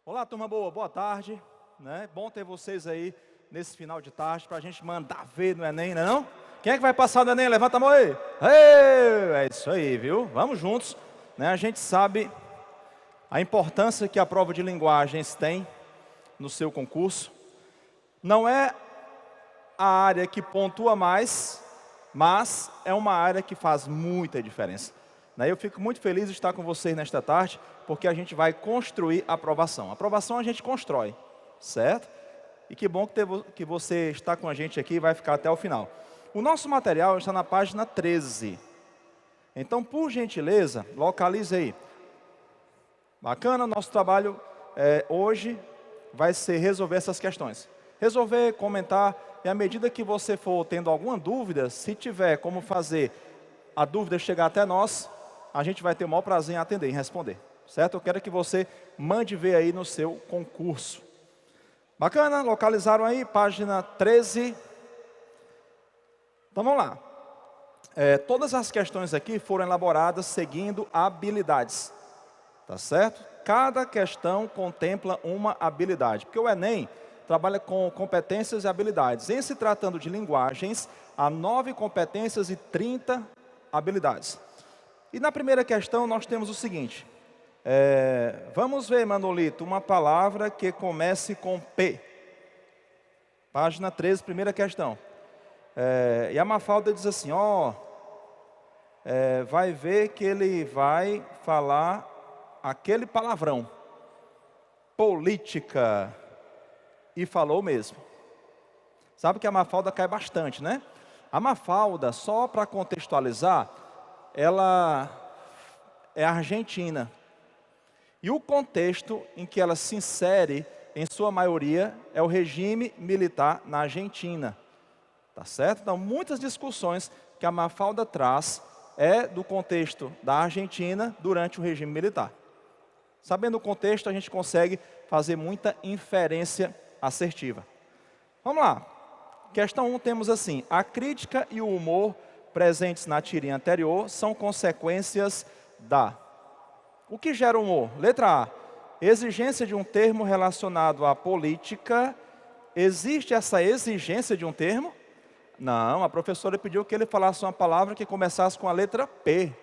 Olá, turma boa, boa tarde, né? Bom ter vocês aí nesse final de tarde para a gente mandar ver no Enem, não? Quem é que vai passar no Enem? Levanta a mão aí. Ei, é isso aí, viu? Vamos juntos, né? A gente sabe a importância que a prova de linguagens tem no seu concurso. Não é a área que pontua mais, mas é uma área que faz muita diferença. Eu fico muito feliz de estar com vocês nesta tarde, porque a gente vai construir a aprovação. A aprovação a gente constrói, certo? E que bom que você está com a gente aqui e vai ficar até o final. O nosso material está na página 13. Então, por gentileza, localize aí. Bacana, nosso trabalho hoje vai ser resolver essas questões. Resolver, comentar, e à medida que você for tendo alguma dúvida, se tiver como fazer a dúvida chegar até nós, a gente vai ter o maior prazer em atender, em responder. Certo? Eu quero que você mande ver aí no seu concurso. Bacana? Localizaram aí, página 13. Então vamos lá. Todas as questões aqui foram elaboradas seguindo habilidades. Tá certo? Cada questão contempla uma habilidade. Porque o Enem trabalha com competências e habilidades. Em se tratando de linguagens, há 9 competências e 30 habilidades. E na primeira questão nós temos o seguinte. Vamos ver, Manolito, uma palavra que comece com P. Página 13, primeira questão. E a Mafalda diz assim, vai ver que ele vai falar aquele palavrão. Política. E falou mesmo. Sabe que a Mafalda cai bastante, né? A Mafalda, só para contextualizar, ela é argentina. E o contexto em que ela se insere, em sua maioria, é o regime militar na Argentina. Tá certo? Então, muitas discussões que a Mafalda traz é do contexto da Argentina durante o regime militar. Sabendo o contexto, a gente consegue fazer muita inferência assertiva. Vamos lá. Questão 1 temos assim. A crítica e o humor presentes na tirinha anterior são consequências da... O que gera humor? Letra A. Exigência de um termo relacionado à política. Existe essa exigência de um termo? Não, a professora pediu que ele falasse uma palavra que começasse com a letra P.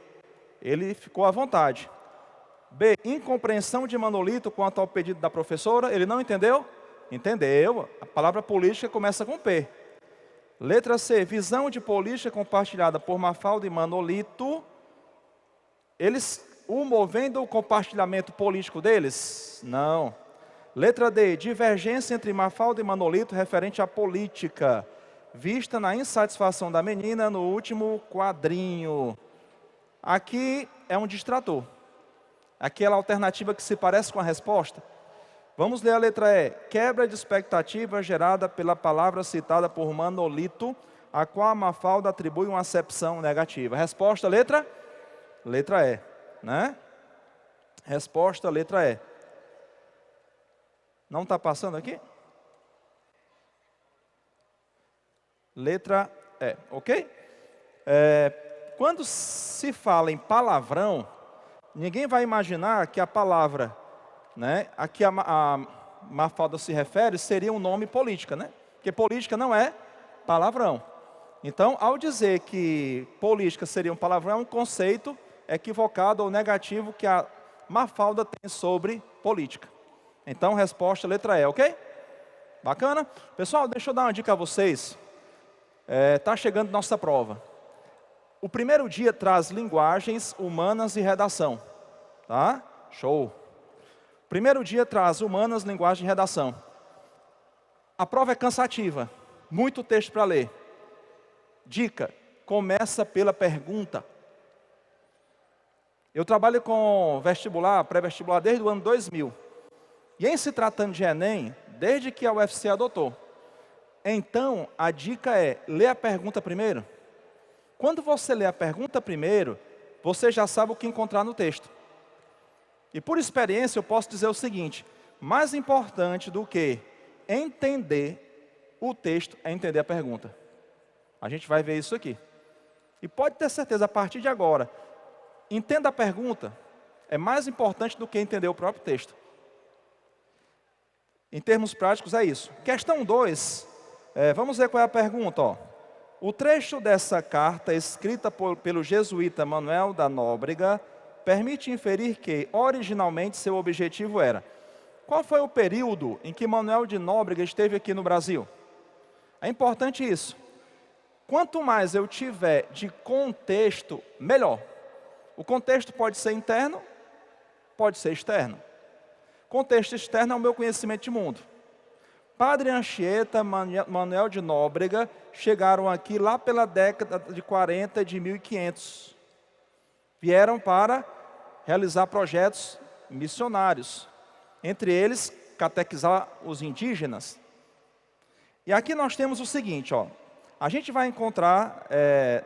Ele ficou à vontade. B. Incompreensão de Manolito quanto ao pedido da professora. Ele não entendeu? Entendeu. A palavra política começa com P. Letra C. Visão de política compartilhada por Mafalda e Manolito. Eles movendo o compartilhamento político deles? Não. Letra D. Divergência entre Mafalda e Manolito referente à política, vista na insatisfação da menina no último quadrinho. Aqui é um distrator. Aquela alternativa que se parece com a resposta. Vamos ler a letra E. Quebra de expectativa gerada pela palavra citada por Manolito, a qual a Mafalda atribui uma acepção negativa. Resposta, letra? Letra E. Né? Resposta, letra E. Não está passando aqui? Letra E, ok? Quando se fala em palavrão, ninguém vai imaginar que a palavra, né, a que a Mafalda se refere, seria um nome política, né? Porque política não é palavrão. Então, ao dizer que política seria um palavrão, é um conceito equivocado ou negativo que a Mafalda tem sobre política. Então, resposta letra E, ok? Bacana? Pessoal, deixa eu dar uma dica a vocês. Está chegando nossa prova. O primeiro dia traz linguagens, humanas e redação. Tá? Show. Primeiro dia traz humanas, linguagem e redação. A prova é cansativa. Muito texto para ler. Dica, começa pela pergunta. Eu trabalho com vestibular, pré-vestibular desde o ano 2000. E em se tratando de Enem, desde que a UFC adotou. Então, a dica é, lê a pergunta primeiro. Quando você lê a pergunta primeiro, você já sabe o que encontrar no texto. E por experiência eu posso dizer o seguinte, mais importante do que entender o texto é entender a pergunta. A gente vai ver isso aqui. E pode ter certeza, a partir de agora, entenda a pergunta, é mais importante do que entender o próprio texto. Em termos práticos é isso. Questão 2, vamos ver qual é a pergunta. Ó. O trecho dessa carta, escrita pelo jesuíta Manuel da Nóbrega, permite inferir que, originalmente, seu objetivo era... Qual foi o período em que Manuel de Nóbrega esteve aqui no Brasil? É importante isso. Quanto mais eu tiver de contexto, melhor. O contexto pode ser interno, pode ser externo. Contexto externo é o meu conhecimento de mundo. Padre Anchieta, Manuel de Nóbrega, chegaram aqui lá pela década de 40 de 1500. Vieram para realizar projetos missionários. Entre eles, catequizar os indígenas. E aqui nós temos o seguinte, ó. A gente vai encontrar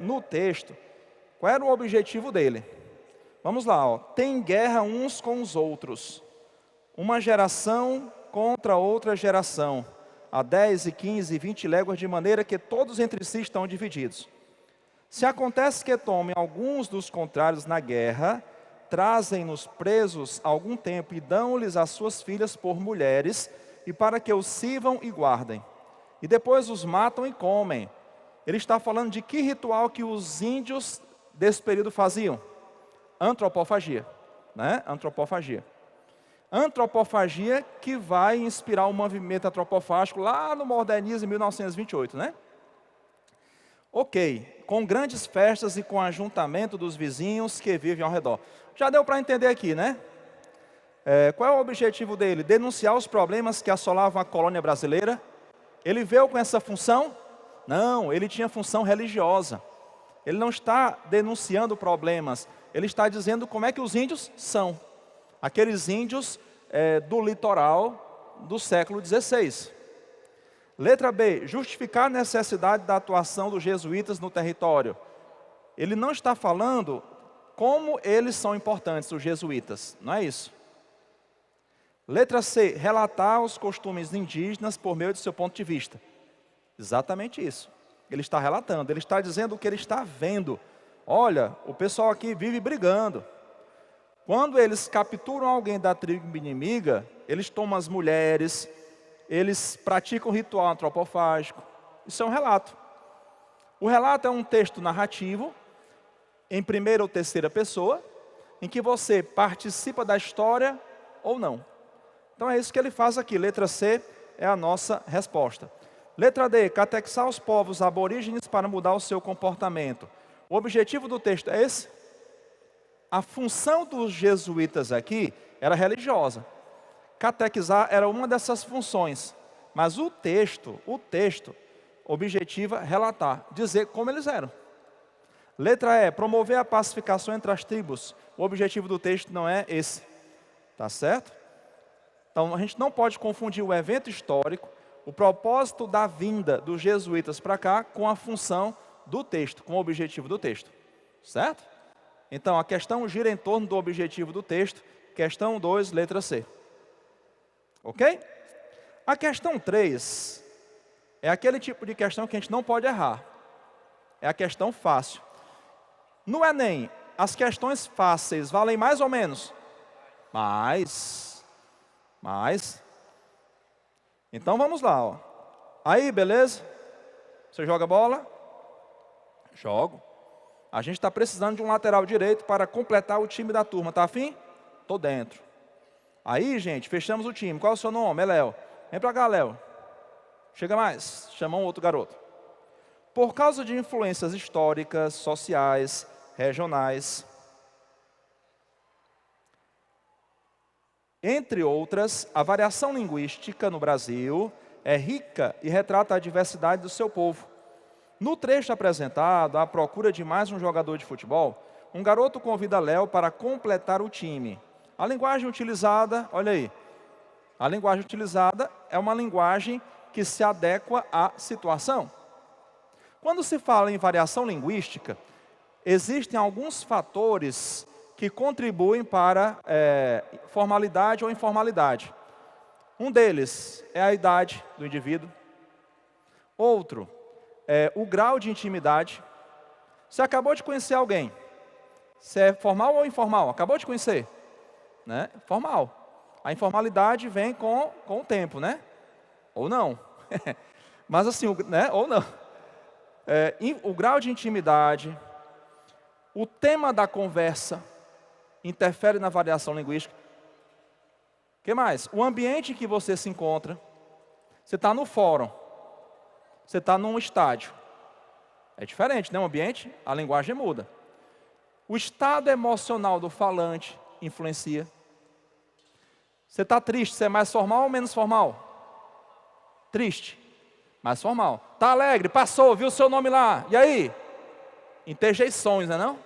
no texto qual era o objetivo dele. Vamos lá, ó. Tem guerra uns com os outros. Uma geração contra outra geração. A 10, 15 e 20 léguas, de maneira que todos entre si estão divididos. Se acontece que tomem alguns dos contrários na guerra, trazem-nos presos algum tempo e dão-lhes as suas filhas por mulheres, e para que os sirvam e guardem. E depois os matam e comem. Ele está falando de que ritual que os índios desse período faziam? Antropofagia, né? Antropofagia. Antropofagia que vai inspirar o movimento antropofágico lá no modernismo em 1928, né? Ok, com grandes festas e com ajuntamento dos vizinhos que vivem ao redor. Já deu para entender aqui, né? Qual é o objetivo dele? Denunciar os problemas que assolavam a colônia brasileira. Ele veio com essa função? Não, ele tinha função religiosa. Ele não está denunciando problemas, ele está dizendo como é que os índios são. Aqueles índios do litoral do século XVI. Letra B, justificar a necessidade da atuação dos jesuítas no território. Ele não está falando como eles são importantes, os jesuítas, não é isso. Letra C, relatar os costumes indígenas por meio do seu ponto de vista. Exatamente isso. Ele está relatando, ele está dizendo o que ele está vendo. Olha, o pessoal aqui vive brigando. Quando eles capturam alguém da tribo inimiga, eles tomam as mulheres, eles praticam ritual antropofágico. Isso é um relato. O relato é um texto narrativo, em primeira ou terceira pessoa, em que você participa da história ou não. Então é isso que ele faz aqui. Letra C é a nossa resposta. Letra D, catequizar os povos aborígenes para mudar o seu comportamento. O objetivo do texto é esse? A função dos jesuítas aqui era religiosa. Catequizar era uma dessas funções. Mas o texto objetiva relatar, dizer como eles eram. Letra E, promover a pacificação entre as tribos. O objetivo do texto não é esse. Tá certo? Então a gente não pode confundir o evento histórico, o propósito da vinda dos jesuítas para cá, com a função do texto, com o objetivo do texto. Certo? Então a questão gira em torno do objetivo do texto. Questão 2, letra C. Ok? A questão 3 é aquele tipo de questão que a gente não pode errar. É a questão fácil. No Enem, as questões fáceis valem mais ou menos? Mais. Então vamos lá. Ó. Aí, beleza? Você joga bola? Jogo. A gente está precisando de um lateral direito para completar o time da turma. Tá afim? Tô dentro. Aí, gente, fechamos o time. Qual é o seu nome? É Léo. Vem pra cá, Léo. Chega mais. Chama um outro garoto. Por causa de influências históricas, sociais, regionais, entre outras, a variação linguística no Brasil é rica e retrata a diversidade do seu povo. No trecho apresentado, à procura de mais um jogador de futebol, um garoto convida Léo para completar o time. A linguagem utilizada, olha aí, a linguagem utilizada é uma linguagem que se adequa à situação. Quando se fala em variação linguística, existem alguns fatores que contribuem para formalidade ou informalidade. Um deles é a idade do indivíduo. Outro é o grau de intimidade. Você acabou de conhecer alguém. Você é formal ou informal? Acabou de conhecer? Né? Formal. A informalidade vem com o tempo, né? Ou não. Mas assim, né? Ou não. O grau de intimidade, o tema da conversa interfere na variação linguística. O que mais? O ambiente em que você se encontra. Você está no fórum. Você está num estádio. É diferente, né? O ambiente, a linguagem muda. O estado emocional do falante influencia. Você está triste, você é mais formal ou menos formal? Triste, mais formal. Está alegre, passou, viu o seu nome lá. E aí? Interjeições, não é não?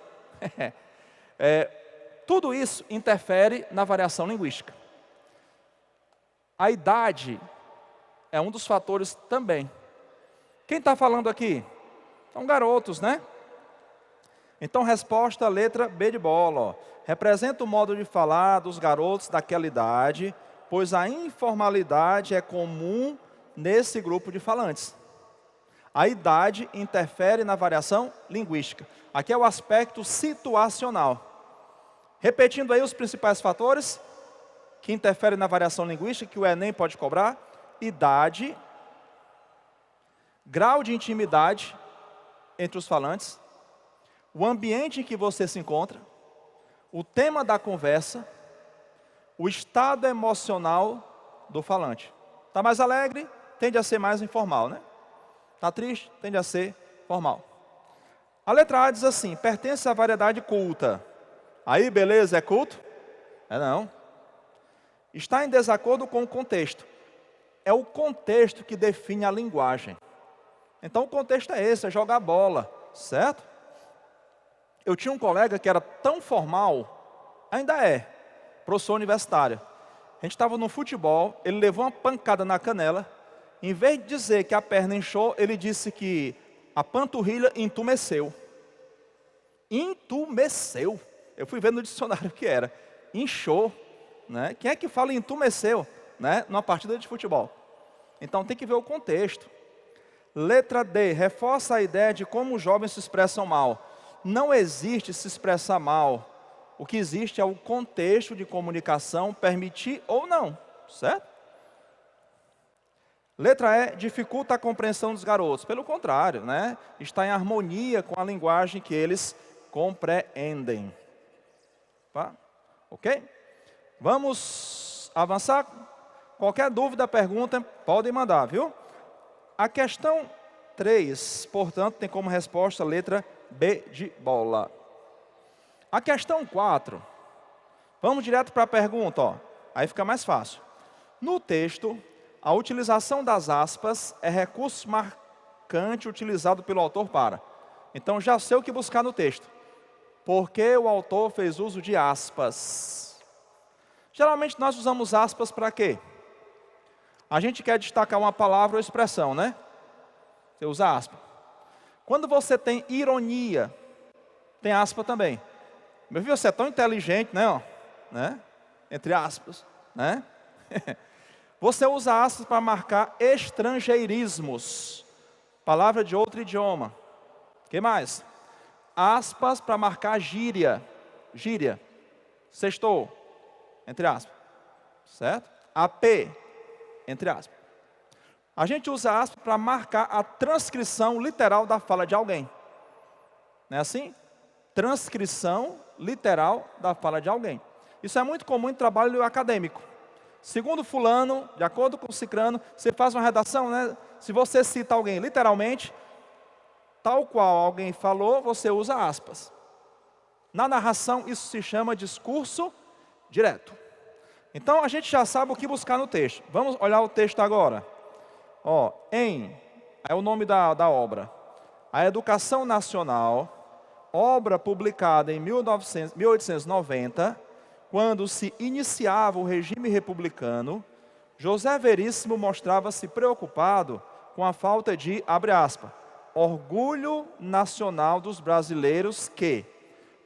Tudo isso interfere na variação linguística. A idade é um dos fatores também. Quem está falando aqui? São garotos, né? Então, resposta, letra B de bola. Ó. Representa o modo de falar dos garotos daquela idade, pois a informalidade é comum nesse grupo de falantes. A idade interfere na variação linguística. Aqui é o aspecto situacional. Repetindo aí os principais fatores que interferem na variação linguística, que o Enem pode cobrar: idade, grau de intimidade entre os falantes, o ambiente em que você se encontra, o tema da conversa, o estado emocional do falante. Está mais alegre, tende a ser mais informal, né? Está triste, tende a ser formal. A letra A diz assim: pertence à variedade culta. Aí, beleza, é culto? Não. Está em desacordo com o contexto. É o contexto que define a linguagem. Então o contexto é esse, é jogar bola, certo? Eu tinha um colega que era tão formal, ainda é, professor universitário. A gente estava no futebol, ele levou uma pancada na canela. Em vez de dizer que a perna inchou, ele disse que a panturrilha entumeceu. Entumeceu. Eu fui ver no dicionário o que era. Inchou. Né? Quem é que fala entumeceu, né? Numa partida de futebol? Então tem que ver o contexto. Letra D, reforça a ideia de como os jovens se expressam mal. Não existe se expressar mal. O que existe é o contexto de comunicação permitir ou não, certo? Letra E, dificulta a compreensão dos garotos. Pelo contrário, né? Está em harmonia com a linguagem que eles compreendem. Tá? Ok? Vamos avançar? Qualquer dúvida, pergunta, podem mandar, viu? A questão 3, portanto, tem como resposta a letra B de bola. A questão 4, vamos direto para a pergunta, ó. Aí fica mais fácil. No texto, a utilização das aspas é recurso marcante utilizado pelo autor para. Então já sei o que buscar no texto. Por que o autor fez uso de aspas? Geralmente nós usamos aspas para quê? A gente quer destacar uma palavra ou expressão, né? Você usa aspa. Quando você tem ironia, tem aspa também. Meu filho, você é tão inteligente, né? Ó, né? Entre aspas, né? Você usa aspas para marcar estrangeirismos. Palavra de outro idioma. O que mais? Aspas para marcar gíria. Gíria. Sextou. Entre aspas. Certo? AP. Entre aspas. A gente usa aspas para marcar a transcrição literal da fala de alguém. Não é assim? Transcrição literal da fala de alguém. Isso é muito comum em trabalho acadêmico. Segundo fulano, de acordo com o cicrano, você faz uma redação, né? Se você cita alguém literalmente, tal qual alguém falou, você usa aspas. Na narração, isso se chama discurso direto. Então, a gente já sabe o que buscar no texto. Vamos olhar o texto agora. Ó, é o nome da obra. A Educação Nacional, obra publicada em 1890, quando se iniciava o regime republicano, José Veríssimo mostrava-se preocupado com a falta de, abre aspas, orgulho nacional dos brasileiros que,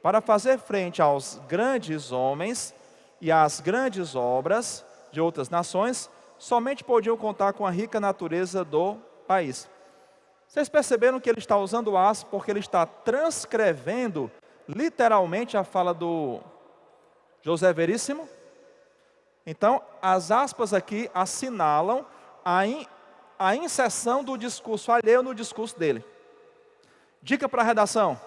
para fazer frente aos grandes homens e às grandes obras de outras nações, somente podiam contar com a rica natureza do país. Vocês perceberam que ele está usando aspas porque ele está transcrevendo literalmente a fala do José Veríssimo? Então, as aspas aqui assinalam a inserção do discurso alheio no discurso dele. Dica para a redação.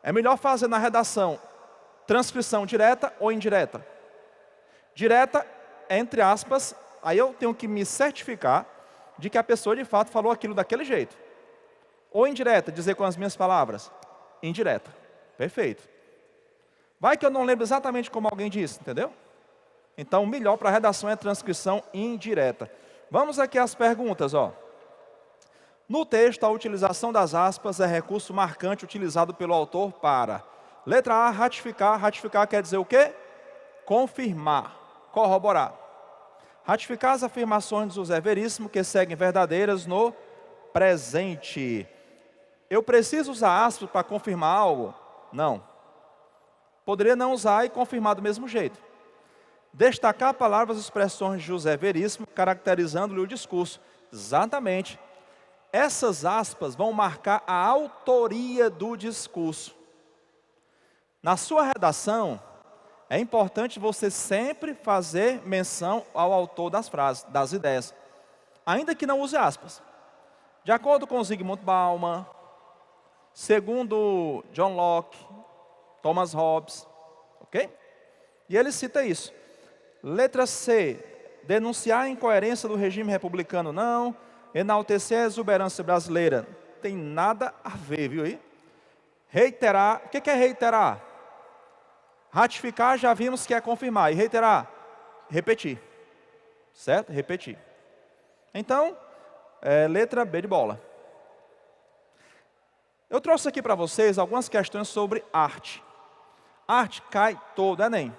É melhor fazer na redação transcrição direta ou indireta? Direta, entre aspas, aí eu tenho que me certificar de que a pessoa de fato falou aquilo daquele jeito. Ou indireta, dizer com as minhas palavras? Indireta. Perfeito. Vai que eu não lembro exatamente como alguém disse, entendeu? Então, o melhor para a redação é transcrição indireta. Vamos aqui às perguntas, ó. No texto, a utilização das aspas é recurso marcante utilizado pelo autor para... Letra A, ratificar. Ratificar quer dizer o quê? Confirmar, corroborar. Ratificar as afirmações de José Veríssimo que seguem verdadeiras no presente. Eu preciso usar aspas para confirmar algo? Não. Poderia não usar e confirmar do mesmo jeito. Destacar palavras e expressões de José Veríssimo, caracterizando-lhe o discurso. Exatamente. Essas aspas vão marcar a autoria do discurso. Na sua redação, é importante você sempre fazer menção ao autor das frases, das ideias, ainda que não use aspas. De acordo com Zygmunt Bauman, segundo John Locke, Thomas Hobbes, ok? E ele cita isso. Letra C, denunciar a incoerência do regime republicano, não. Enaltecer a exuberância brasileira, tem nada a ver, viu aí? Reiterar, o que é reiterar? Ratificar, já vimos que é confirmar. E reiterar? Repetir. Certo? Repetir. Então, letra B de bola. Eu trouxe aqui para vocês algumas questões sobre arte. Arte cai todo, Enem.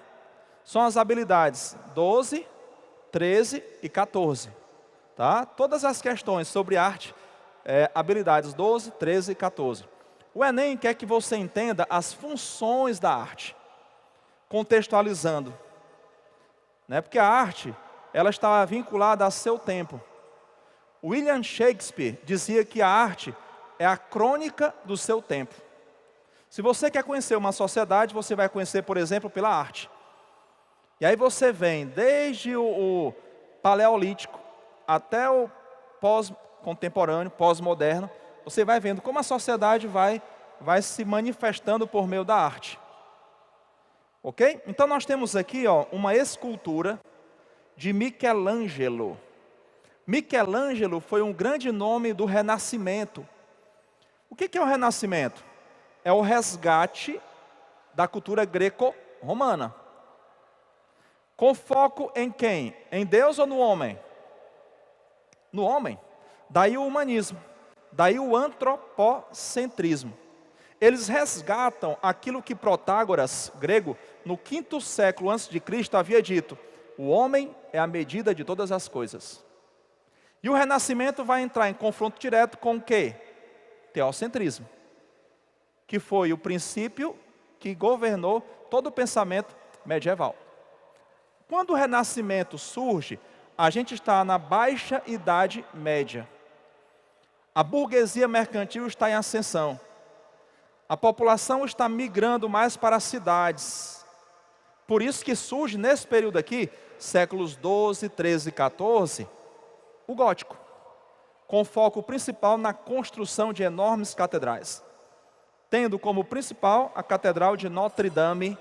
São as habilidades 12, 13 e 14. Tá? Todas as questões sobre arte, habilidades 12, 13 e 14. O Enem quer que você entenda as funções da arte, contextualizando. Né? Porque a arte, ela está vinculada a seu tempo. William Shakespeare dizia que a arte é a crônica do seu tempo. Se você quer conhecer uma sociedade, você vai conhecer, por exemplo, pela arte. E aí você vem desde o paleolítico até o pós-contemporâneo, pós-moderno, você vai vendo como a sociedade vai se manifestando por meio da arte. Ok? Então nós temos aqui uma escultura de Michelangelo. Michelangelo foi um grande nome do Renascimento. O que é o Renascimento? É o resgate da cultura greco-romana. Com foco em quem? Em Deus ou no homem? No homem. Daí o humanismo. Daí o antropocentrismo. Eles resgatam aquilo que Protágoras, grego, no 5º século a.C., havia dito: o homem é a medida de todas as coisas. E o Renascimento vai entrar em confronto direto com o quê? Teocentrismo, que foi o princípio que governou todo o pensamento medieval. Quando o Renascimento surge, a gente está na Baixa Idade Média. A burguesia mercantil está em ascensão. A população está migrando mais para as cidades. Por isso que surge nesse período aqui, séculos 12, 13 e 14, o gótico, com foco principal na construção de enormes catedrais, tendo como principal a Catedral de Notre-Dame,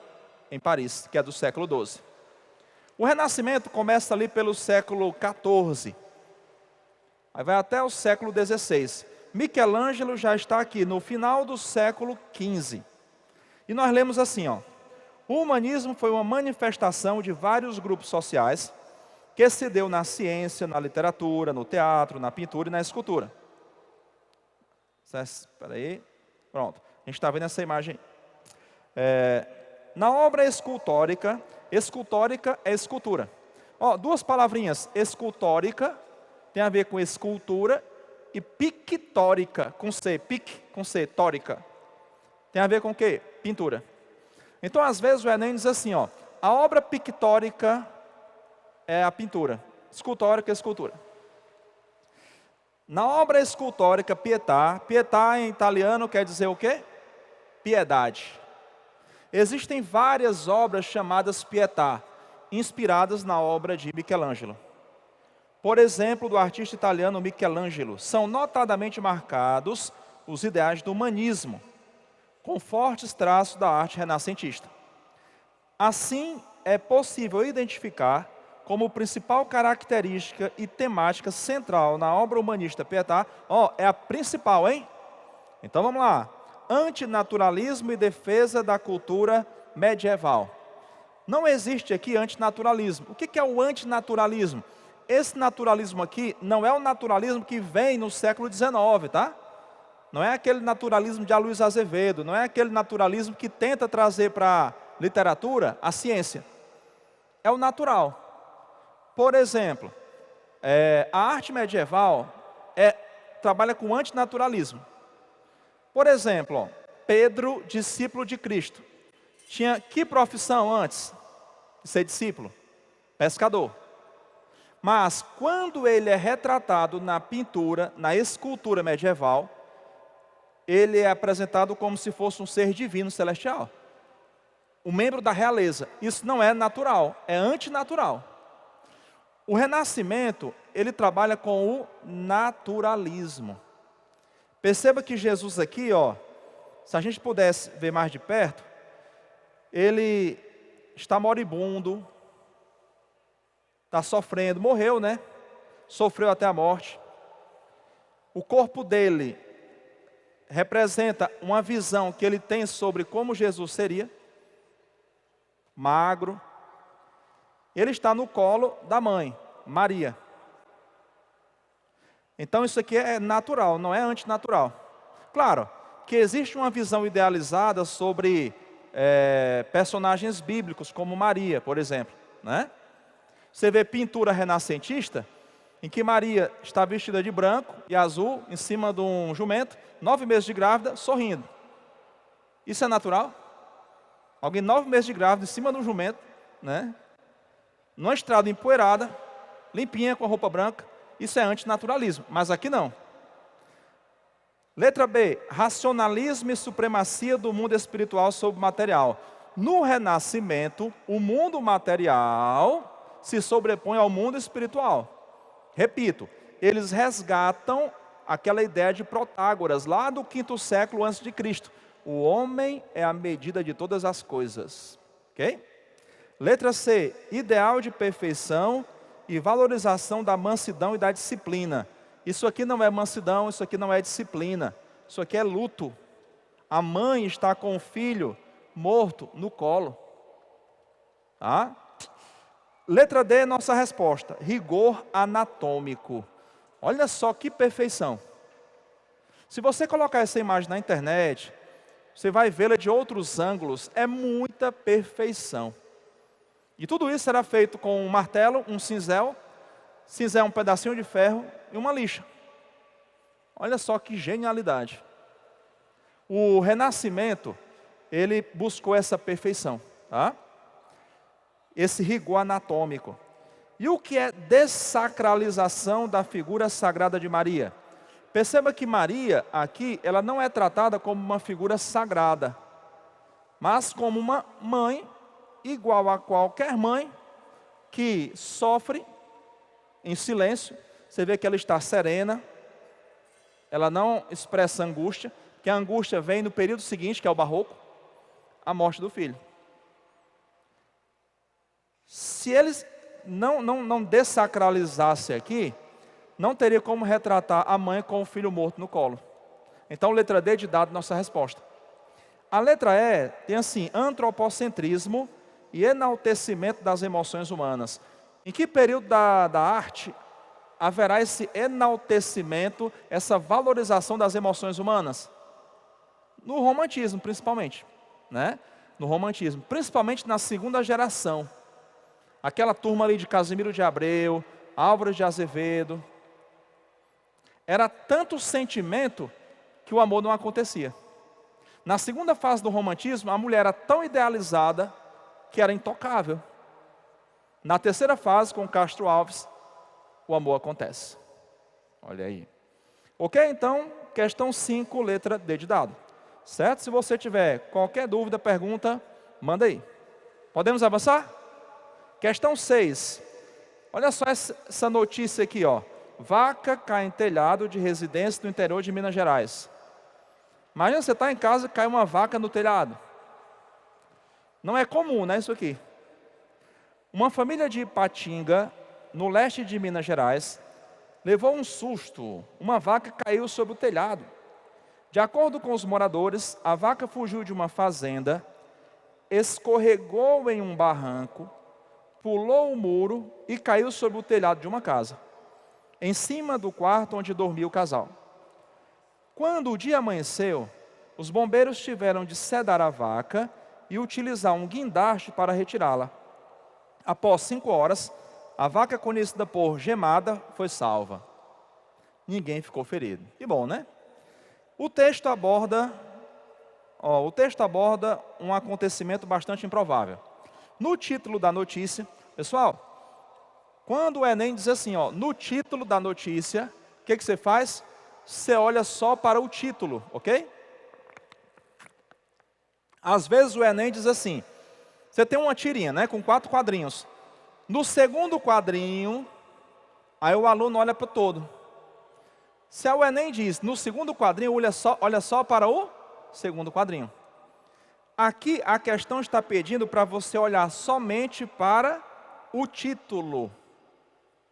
em Paris, que é do século 12. O Renascimento começa ali pelo século 14, aí vai até o século 16. Michelangelo já está aqui no final do século 15. E nós lemos assim, o humanismo foi uma manifestação de vários grupos sociais que se deu na ciência, na literatura, no teatro, na pintura e na escultura. Espera aí. Pronto. A gente está vendo essa imagem. Na obra escultórica é escultura. Duas palavrinhas. Escultórica tem a ver com escultura e pictórica, com C, tórica. Tem a ver com o quê? Pintura. Então, às vezes, o Enem diz assim, a obra pictórica é a pintura, escultórica é a escultura. Na obra escultórica, pietà em italiano quer dizer o quê? Piedade. Existem várias obras chamadas pietà. inspiradas na obra de Michelangelo. Por exemplo, do artista italiano Michelangelo, são notadamente marcados os ideais do humanismo, com fortes traços da arte renascentista. Assim, é possível identificar como principal característica e temática central na obra humanista Pietà, é a principal, hein? Então vamos lá. Antinaturalismo e defesa da cultura medieval. Não existe aqui antinaturalismo. O que é o antinaturalismo? Esse naturalismo aqui não é o naturalismo que vem no século XIX, tá? Não é aquele naturalismo de Aloysio Azevedo, não é aquele naturalismo que tenta trazer para a literatura a ciência. É o natural. Por exemplo, a arte medieval trabalha com antinaturalismo. Por exemplo, Pedro, discípulo de Cristo, tinha que profissão antes de ser discípulo? Pescador. Mas quando ele é retratado na pintura, na escultura medieval, ele é apresentado como se fosse um ser divino celestial. Um membro da realeza. Isso não é natural, é antinatural. O Renascimento, ele trabalha com o naturalismo. Perceba que Jesus aqui, se a gente pudesse ver mais de perto, ele está moribundo, está sofrendo, morreu, né? Sofreu até a morte. O corpo dele representa uma visão que ele tem sobre como Jesus seria, magro. Ele está no colo da mãe, Maria. Então isso aqui é natural, não é antinatural. Claro que existe uma visão idealizada sobre personagens bíblicos, como Maria, por exemplo, né? Você vê pintura renascentista, em que Maria está vestida de branco e azul, em cima de um jumento, 9 meses de grávida, sorrindo. Isso é natural? Alguém 9 meses de grávida, em cima de um jumento, né? Numa estrada empoeirada, limpinha, com a roupa branca. Isso é antinaturalismo, mas aqui não. Letra B, racionalismo e supremacia do mundo espiritual sobre o material. No Renascimento, o mundo material se sobrepõe ao mundo espiritual. Repito, eles resgatam aquela ideia de Protágoras, lá do 5º século antes de Cristo. O homem é a medida de todas as coisas. Ok? Letra C, ideal de perfeição e valorização da mansidão e da disciplina. Isso aqui não é mansidão, isso aqui não é disciplina. Isso aqui é luto. A mãe está com o filho morto no colo. Tá? Letra D, nossa resposta. Rigor anatômico. Olha só que perfeição. Se você colocar essa imagem na internet, você vai vê-la de outros ângulos. É muita perfeição. E tudo isso será feito com um martelo, um cinzel. Cinzel é um pedacinho de ferro e uma lixa. Olha só que genialidade. O Renascimento, ele buscou essa perfeição, tá? Esse rigor anatômico. E o que é dessacralização da figura sagrada de Maria? Perceba que Maria, aqui, ela não é tratada como uma figura sagrada, mas como uma mãe, igual a qualquer mãe, que sofre em silêncio. Você vê que ela está serena, ela não expressa angústia, que a angústia vem no período seguinte, que é o barroco, a morte do filho. Se eles não dessacralizassem aqui, não teria como retratar a mãe com o filho morto no colo. Então, letra D de dado, nossa resposta. A letra E tem assim, antropocentrismo e enaltecimento das emoções humanas. Em que período da arte haverá esse enaltecimento, essa valorização das emoções humanas? No romantismo, principalmente, né? No romantismo, principalmente na segunda geração. Aquela turma ali de Casimiro de Abreu, Álvaro de Azevedo. Era tanto sentimento que o amor não acontecia. Na segunda fase do romantismo, a mulher era tão idealizada que era intocável. Na terceira fase, com Castro Alves, o amor acontece. Olha aí. Ok? Então, questão 5, letra D de dado. Certo? Se você tiver qualquer dúvida, pergunta, manda aí. Podemos avançar? Questão 6. Olha só essa notícia aqui, ó. Vaca cai em telhado de residência no interior de Minas Gerais. Imagina você está em casa e cai uma vaca no telhado. Não é comum, né, isso aqui. Uma família de Ipatinga, no leste de Minas Gerais, levou um susto. Uma vaca caiu sobre o telhado. De acordo com os moradores, a vaca fugiu de uma fazenda, escorregou em um barranco, pulou o muro e caiu sobre o telhado de uma casa, em cima do quarto onde dormia o casal. Quando o dia amanheceu, os bombeiros tiveram de sedar a vaca e utilizar um guindaste para retirá-la. Após 5 horas, a vaca, conhecida por gemada, foi salva. Ninguém ficou ferido. Que bom, né? O texto aborda um acontecimento bastante improvável. No título da notícia, pessoal, quando o Enem diz assim, no título da notícia, o que você faz? Você olha só para o título, ok? Às vezes o Enem diz assim, você tem uma tirinha, né, com 4 quadrinhos. No segundo quadrinho, aí o aluno olha para o todo. Se o Enem diz, no segundo quadrinho, olha só para o segundo quadrinho. Aqui a questão está pedindo para você olhar somente para o título.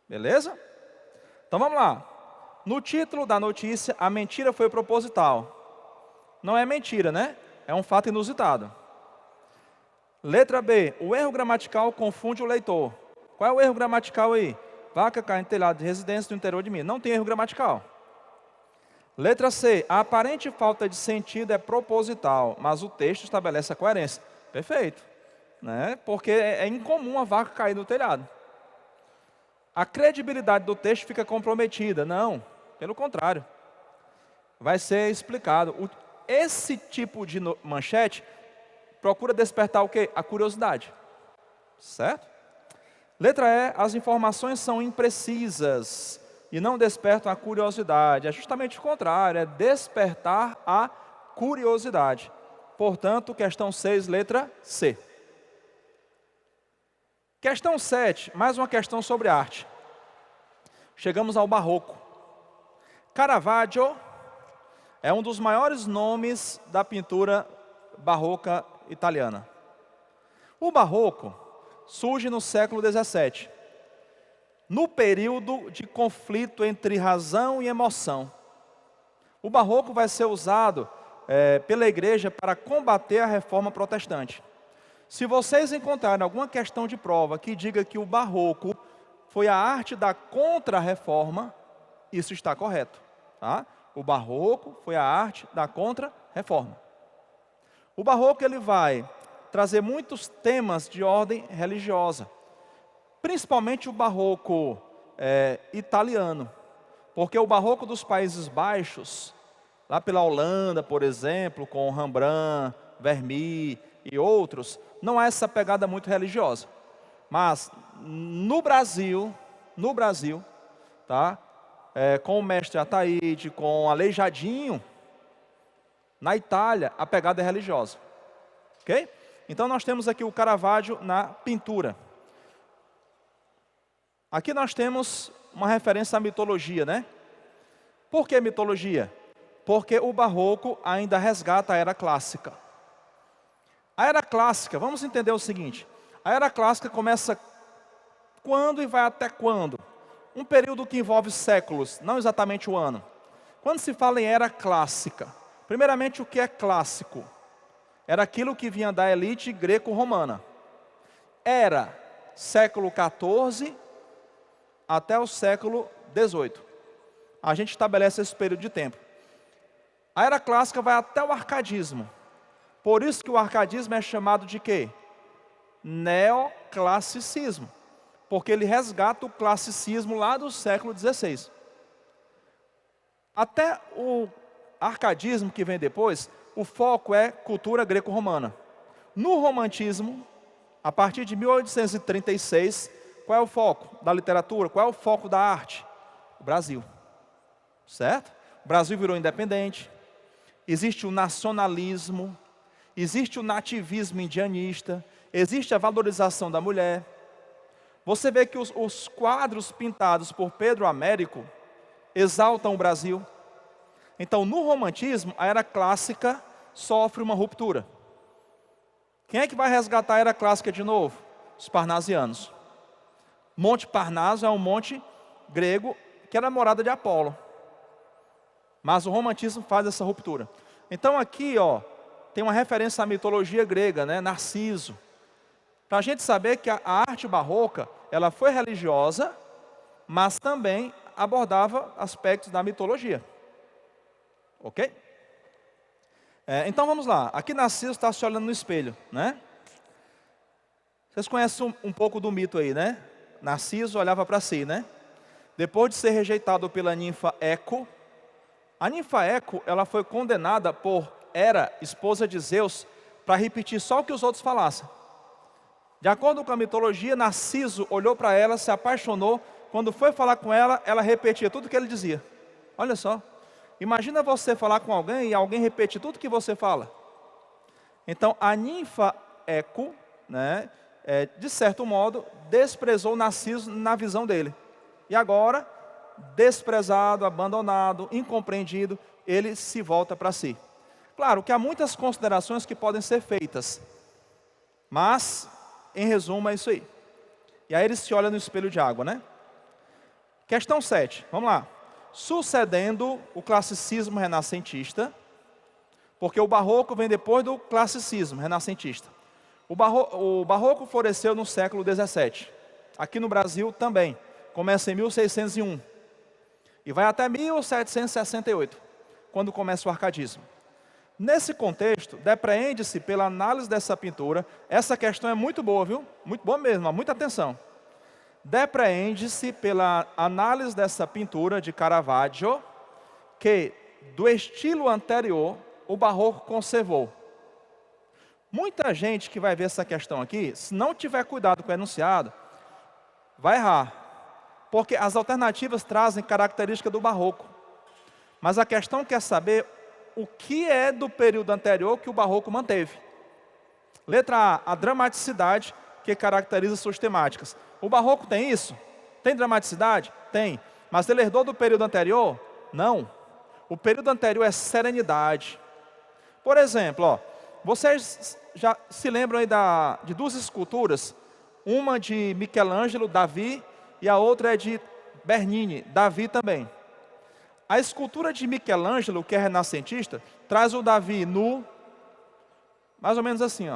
Beleza? Então vamos lá. No título da notícia, a mentira foi proposital. Não é mentira, né? É um fato inusitado. Letra B. O erro gramatical confunde o leitor. Qual é o erro gramatical aí? Vaca cai em telhado de residência do interior de Minas. Não tem erro gramatical. Letra C. A aparente falta de sentido é proposital, mas o texto estabelece a coerência. Perfeito. Né? Porque é incomum a vaca cair no telhado. A credibilidade do texto fica comprometida. Não, pelo contrário. Vai ser explicado. Esse tipo de manchete procura despertar o quê? A curiosidade. Certo? Letra E. As informações são imprecisas e não despertam a curiosidade. É justamente o contrário, é despertar a curiosidade. Portanto, questão 6, letra C. Questão 7, mais uma questão sobre arte. Chegamos ao barroco. Caravaggio é um dos maiores nomes da pintura barroca italiana. O barroco surge no século XVII, no período de conflito entre razão e emoção. O barroco vai ser usado pela igreja para combater a reforma protestante. Se vocês encontrarem alguma questão de prova que diga que o barroco foi a arte da contra-reforma, isso está correto. Tá? O barroco foi a arte da contra-reforma. O barroco ele vai trazer muitos temas de ordem religiosa, principalmente o barroco italiano, porque o barroco dos Países Baixos, lá pela Holanda, por exemplo, com Rembrandt, Vermeer e outros, não há essa pegada muito religiosa. Mas no Brasil, tá? Com o mestre Ataíde, com Aleijadinho, na Itália, a pegada é religiosa. Ok? Então nós temos aqui o Caravaggio na pintura. Aqui nós temos uma referência à mitologia, né? Por que mitologia? Porque o barroco ainda resgata a era clássica. A era clássica, vamos entender o seguinte. A era clássica começa quando e vai até quando? Um período que envolve séculos, não exatamente o ano. Quando se fala em era clássica, primeiramente o que é clássico? Era aquilo que vinha da elite greco-romana. Era século XIV até o século XVIII. A gente estabelece esse período de tempo. A era clássica vai até o arcadismo. Por isso que o arcadismo é chamado de quê? Neoclassicismo. Porque ele resgata o classicismo lá do século XVI. Até o arcadismo que vem depois, o foco é cultura greco-romana. No romantismo, a partir de 1836, qual é o foco da literatura? Qual é o foco da arte? O Brasil. Certo? O Brasil virou independente. Existe o nacionalismo. Existe o nativismo indianista. Existe a valorização da mulher. Você vê que os quadros pintados por Pedro Américo exaltam o Brasil. Então, no romantismo, a era clássica sofre uma ruptura. Quem é que vai resgatar a era clássica de novo? Os parnasianos. Monte Parnaso é um monte grego que era a morada de Apolo. Mas o romantismo faz essa ruptura. Então aqui, tem uma referência à mitologia grega, né? Narciso. Para a gente saber que a arte barroca, ela foi religiosa, mas também abordava aspectos da mitologia. Ok? Então vamos lá. Aqui Narciso está se olhando no espelho, né? Vocês conhecem um pouco do mito aí, né? Narciso olhava para si, né? Depois de ser rejeitado pela ninfa Eco, a ninfa Eco, ela foi condenada por Hera, esposa de Zeus, para repetir só o que os outros falassem. De acordo com a mitologia, Narciso olhou para ela, se apaixonou. Quando foi falar com ela, ela repetia tudo que ele dizia. Olha só. Imagina você falar com alguém e alguém repetir tudo que você fala. Então, a ninfa Eco, né, de certo modo, desprezou Narciso na visão dele. E agora, desprezado, abandonado, incompreendido, ele se volta para si. Claro que há muitas considerações que podem ser feitas, mas, em resumo, é isso aí. E aí ele se olha no espelho de água, né? Questão 7, vamos lá. Sucedendo o classicismo renascentista, porque o barroco vem depois do classicismo renascentista. O barroco floresceu no século XVII. Aqui no Brasil também. Começa em 1601. E vai até 1768, quando começa o arcadismo. Nesse contexto, depreende-se pela análise dessa pintura, essa questão é muito boa, viu? Muito boa mesmo, muita atenção. Depreende-se pela análise dessa pintura de Caravaggio, que do estilo anterior, o barroco conservou. Muita gente que vai ver essa questão aqui, se não tiver cuidado com o enunciado, vai errar. Porque as alternativas trazem característica do barroco. Mas a questão quer saber o que é do período anterior que o barroco manteve. Letra A dramaticidade que caracteriza suas temáticas. O barroco tem isso? Tem dramaticidade? Tem. Mas ele herdou do período anterior? Não. O período anterior é serenidade. Por exemplo, vocês já se lembram aí de duas esculturas? Uma de Michelangelo, Davi, e a outra é de Bernini, Davi também. A escultura de Michelangelo, que é renascentista, traz o Davi nu, mais ou menos assim,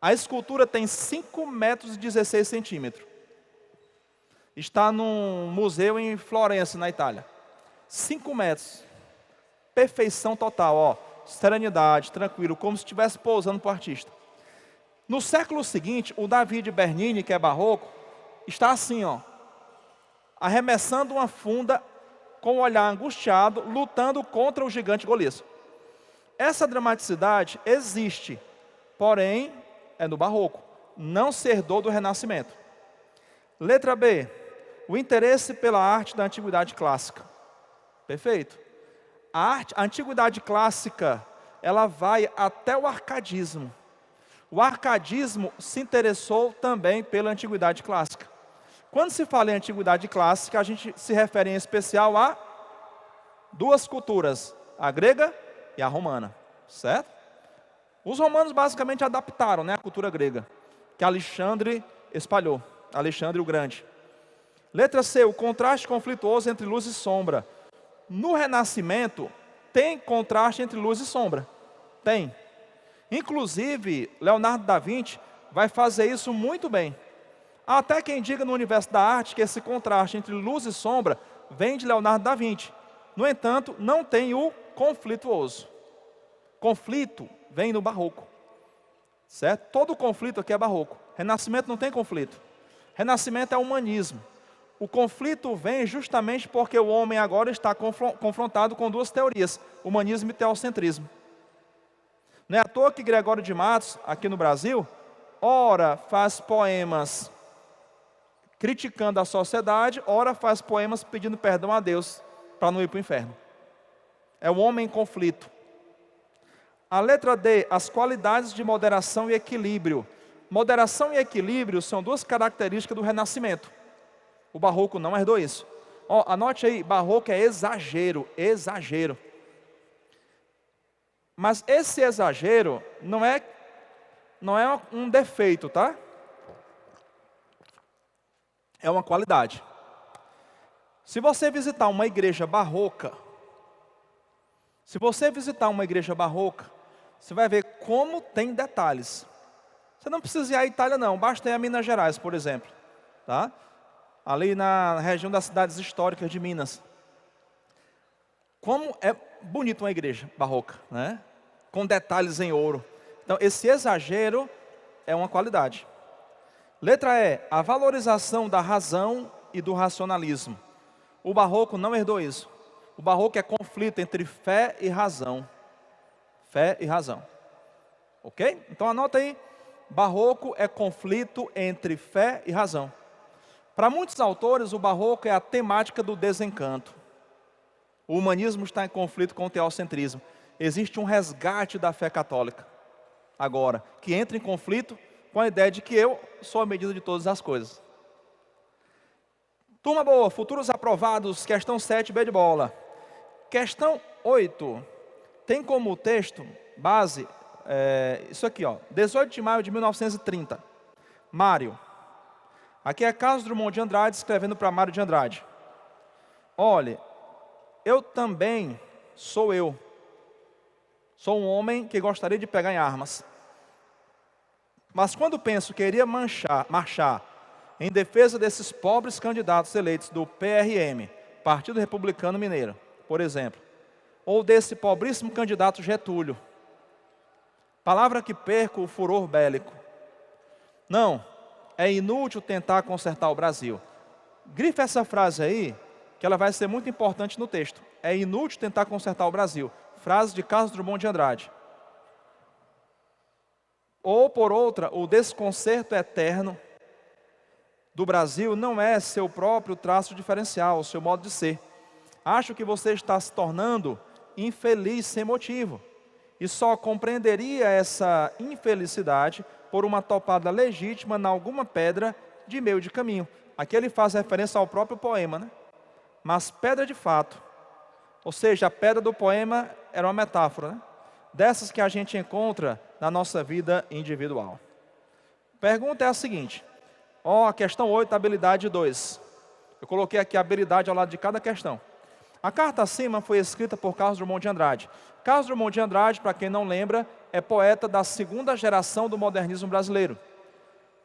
A escultura tem 5 metros e 16 centímetros. Está num museu em Florença, na Itália. 5 metros. Perfeição total, serenidade, tranquilo, como se estivesse pousando para o artista. No século seguinte, o Davi de Bernini, que é barroco, está assim, arremessando uma funda com o olhar angustiado, lutando contra o gigante Golias. Essa dramaticidade existe, porém é no barroco, não se herdou do Renascimento. Letra B, o interesse pela arte da antiguidade clássica. Perfeito. A antiguidade clássica, ela vai até o arcadismo. O arcadismo se interessou também pela antiguidade clássica. Quando se fala em antiguidade clássica, a gente se refere em especial a duas culturas, a grega e a romana, certo? Os romanos basicamente adaptaram, a cultura grega, que Alexandre espalhou, Alexandre o Grande. Letra C, o contraste conflituoso entre luz e sombra. No Renascimento, tem contraste entre luz e sombra. Tem. Inclusive, Leonardo da Vinci vai fazer isso muito bem. Há até quem diga no universo da arte que esse contraste entre luz e sombra vem de Leonardo da Vinci. No entanto, não tem o conflituoso. Conflito vem no barroco. Certo? Todo conflito aqui é barroco. Renascimento não tem conflito. Renascimento é humanismo. O conflito vem justamente porque o homem agora está confrontado com duas teorias, humanismo e teocentrismo. Não é à toa que Gregório de Matos, aqui no Brasil, ora faz poemas criticando a sociedade, ora faz poemas pedindo perdão a Deus para não ir para o inferno. É o homem em conflito. A letra D, as qualidades de moderação e equilíbrio. Moderação e equilíbrio são duas características do Renascimento. O Barroco não herdou isso. Ó, anote aí, Barroco é exagero, exagero. Mas esse exagero não é um defeito, tá? É uma qualidade. Se você visitar uma igreja barroca, você vai ver como tem detalhes. Você não precisa ir à Itália não, basta ir a Minas Gerais, por exemplo. Tá? Ali na região das cidades históricas de Minas. Como é bonita uma igreja barroca, né? Com detalhes em ouro. Então, esse exagero é uma qualidade. Letra E, a valorização da razão e do racionalismo. O Barroco não herdou isso. O Barroco é conflito entre fé e razão. Fé e razão. Ok? Então anota aí. Barroco é conflito entre fé e razão. Para muitos autores, o Barroco é a temática do desencanto. O humanismo está em conflito com o teocentrismo. Existe um resgate da fé católica. Agora, que entra em conflito com a ideia de que eu sou a medida de todas as coisas. Turma boa, futuros aprovados, questão 7, B de bola. Questão 8, tem como texto, base, isso aqui, ó, 18 de maio de 1930. Mário. Aqui é Carlos Drummond de Andrade, escrevendo para Mário de Andrade. Olhe, eu também sou eu. Sou um homem que gostaria de pegar em armas. Mas quando penso que iria marchar em defesa desses pobres candidatos eleitos do PRM, Partido Republicano Mineiro, por exemplo, ou desse pobríssimo candidato Getúlio, palavra que perco o furor bélico. Não, é inútil tentar consertar o Brasil. Grife essa frase aí, que ela vai ser muito importante no texto. É inútil tentar consertar o Brasil. Frase de Carlos Drummond de Andrade. Ou por outra, o desconcerto eterno do Brasil não é seu próprio traço diferencial, o seu modo de ser. Acho que você está se tornando infeliz sem motivo. E só compreenderia essa infelicidade por uma topada legítima em alguma pedra de meio de caminho. Aqui ele faz referência ao próprio poema, né? Mas pedra de fato. Ou seja, a pedra do poema era uma metáfora, né? Dessas que a gente encontra na nossa vida individual. Pergunta é a seguinte. A questão 8, habilidade 2. Eu coloquei aqui a habilidade ao lado de cada questão. A carta acima foi escrita por Carlos Drummond de Andrade. Carlos Drummond de Andrade, para quem não lembra, é poeta da segunda geração do modernismo brasileiro.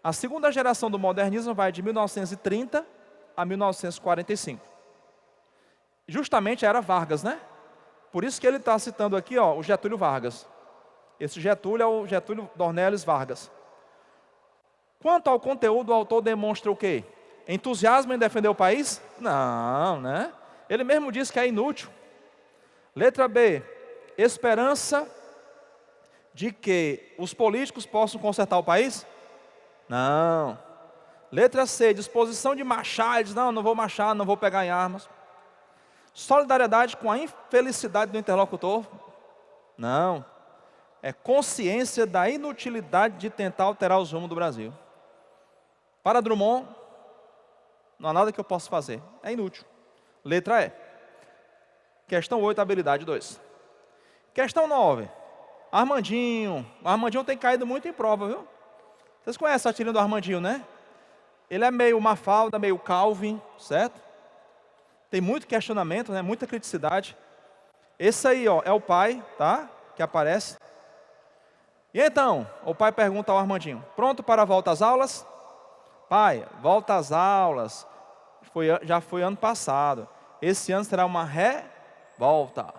A segunda geração do modernismo vai de 1930 a 1945. Justamente era Vargas, né? Por isso que ele está citando aqui, o Getúlio Vargas. Esse Getúlio é o Getúlio Dornelles Vargas. Quanto ao conteúdo, o autor demonstra o quê? Entusiasmo em defender o país? Não, né? Ele mesmo diz que é inútil. Letra B, esperança de que os políticos possam consertar o país? Não. Letra C, disposição de marchar. Ele diz, não vou marchar, não vou pegar em armas. Solidariedade com a infelicidade do interlocutor? Não. É consciência da inutilidade de tentar alterar os rumos do Brasil. Para Drummond, não há nada que eu possa fazer. É inútil. Letra E. Questão 8, habilidade 2. Questão 9. Armandinho. O Armandinho tem caído muito em prova, viu? Vocês conhecem a tirinha do Armandinho, né? Ele é meio Mafalda, meio Calvin, certo? Tem muito questionamento, né? Muita criticidade. Esse aí, é o pai, tá? Que aparece. E então, o pai pergunta ao Armandinho, pronto para a volta às aulas? Pai, volta às aulas. Já foi ano passado. Esse ano será uma revolta.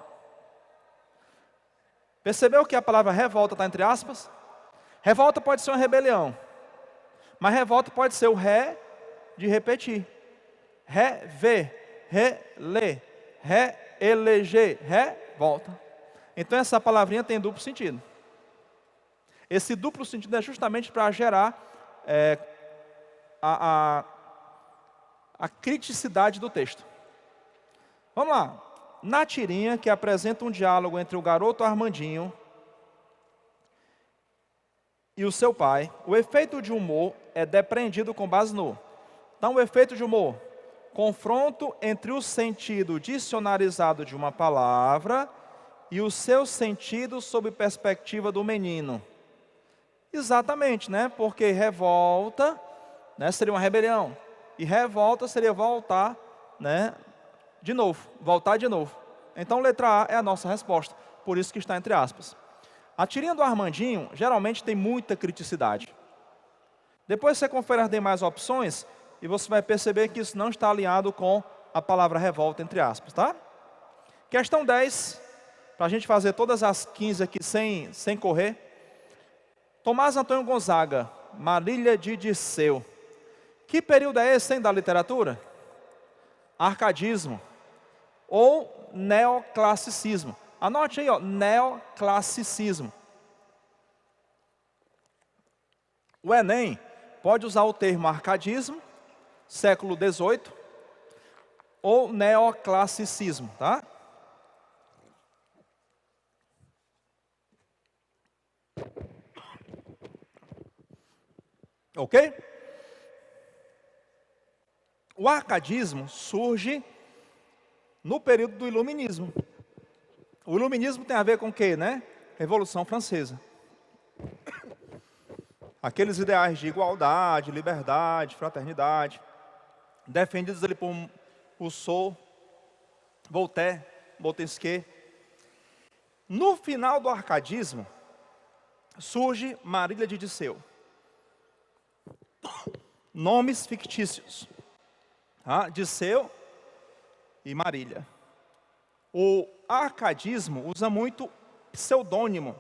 Percebeu que a palavra revolta está entre aspas? Revolta pode ser uma rebelião. Mas revolta pode ser o de repetir. Rever, reler, reeleger, revolta. Então essa palavrinha tem duplo sentido. Esse duplo sentido é justamente para gerar a criticidade do texto. Vamos lá. Na tirinha que apresenta um diálogo entre o garoto Armandinho e o seu pai. O efeito de humor é depreendido com base no. Então, o efeito de humor, confronto entre o sentido dicionarizado de uma palavra e o seu sentido sob perspectiva do menino. Exatamente, né? Porque revolta, né, seria uma rebelião. E revolta seria voltar, né, de novo, voltar de novo. Então, letra A é a nossa resposta. Por isso que está entre aspas. A tirinha do Armandinho geralmente tem muita criticidade. Depois você confere as demais opções e você vai perceber que isso não está alinhado com a palavra revolta, entre aspas, tá? Questão 10, para a gente fazer todas as 15 aqui sem correr. Tomás Antônio Gonzaga, Marília de Disseu. Que período é esse, hein, da literatura? Arcadismo ou neoclassicismo. Anote aí, ó, neoclassicismo. O Enem pode usar o termo arcadismo, século XVIII, ou neoclassicismo, tá? Ok? O arcadismo surge no período do iluminismo. O iluminismo tem a ver com o quê, né? Revolução Francesa. Aqueles ideais de igualdade, liberdade, fraternidade, defendidos ali por Rousseau, Voltaire, Montesquieu. No final do arcadismo, surge Marília de Disseu. Nomes fictícios. Tá? Disseu e Marília. O arcadismo usa muito pseudônimo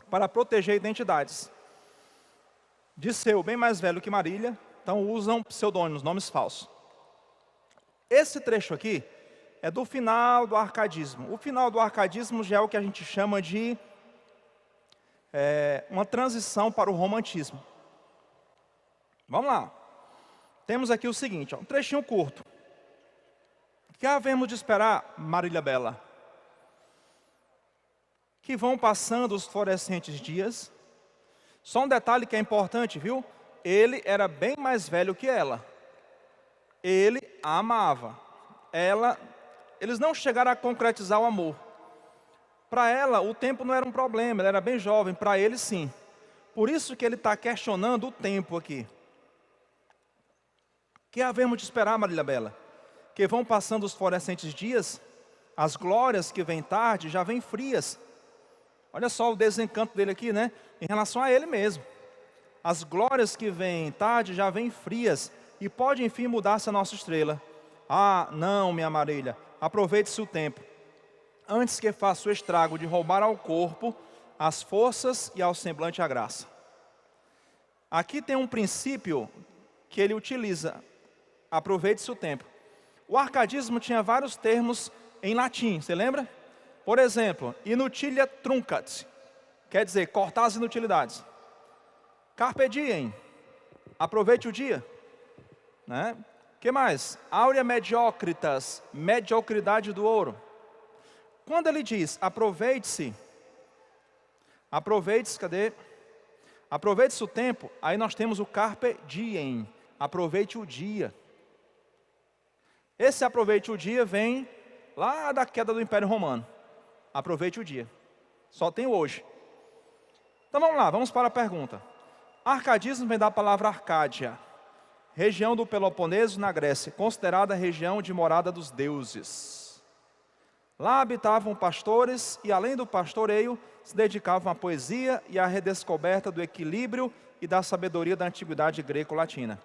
para proteger identidades. Disseu, bem mais velho que Marília, então usam pseudônimos, nomes falsos. Esse trecho aqui é do final do arcadismo. O final do arcadismo já é o que a gente chama de uma transição para o romantismo. Vamos lá. Temos aqui o seguinte, ó, um trechinho curto. Que havemos de esperar, Marília Bela? Que vão passando os florescentes dias. Só um detalhe que é importante, viu? Ele era bem mais velho que ela. Ele a amava. Eles não chegaram a concretizar o amor. Para ela, o tempo não era um problema, ela era bem jovem. Para ele, sim. Por isso que ele está questionando o tempo aqui. Que havemos de esperar, Marília Bela? Que vão passando os florescentes dias, as glórias que vêm tarde já vêm frias. Olha só o desencanto dele aqui, né? Em relação a ele mesmo. As glórias que vêm tarde já vêm frias e pode enfim mudar-se a nossa estrela. Ah, não, minha Marília, aproveite-se o tempo, antes que faça o estrago de roubar ao corpo as forças e ao semblante a graça. Aqui tem um princípio que ele utiliza, aproveite-se o tempo. O arcadismo tinha vários termos em latim, você lembra? Por exemplo, inutilia truncat, quer dizer, cortar as inutilidades. Carpe diem, aproveite o dia. Né? Que mais? Aurea mediocritas, mediocridade do ouro. Quando ele diz aproveite-se, cadê? Aproveite-se o tempo, aí nós temos o carpe diem, aproveite o dia. Esse aproveite o dia vem lá da queda do Império Romano. Aproveite o dia. Só tem hoje. Então vamos lá, vamos para a pergunta. Arcadismo vem da palavra Arcádia, região do Peloponeso na Grécia, considerada a região de morada dos deuses. Lá habitavam pastores e além do pastoreio, se dedicavam à poesia e à redescoberta do equilíbrio e da sabedoria da antiguidade greco-latina.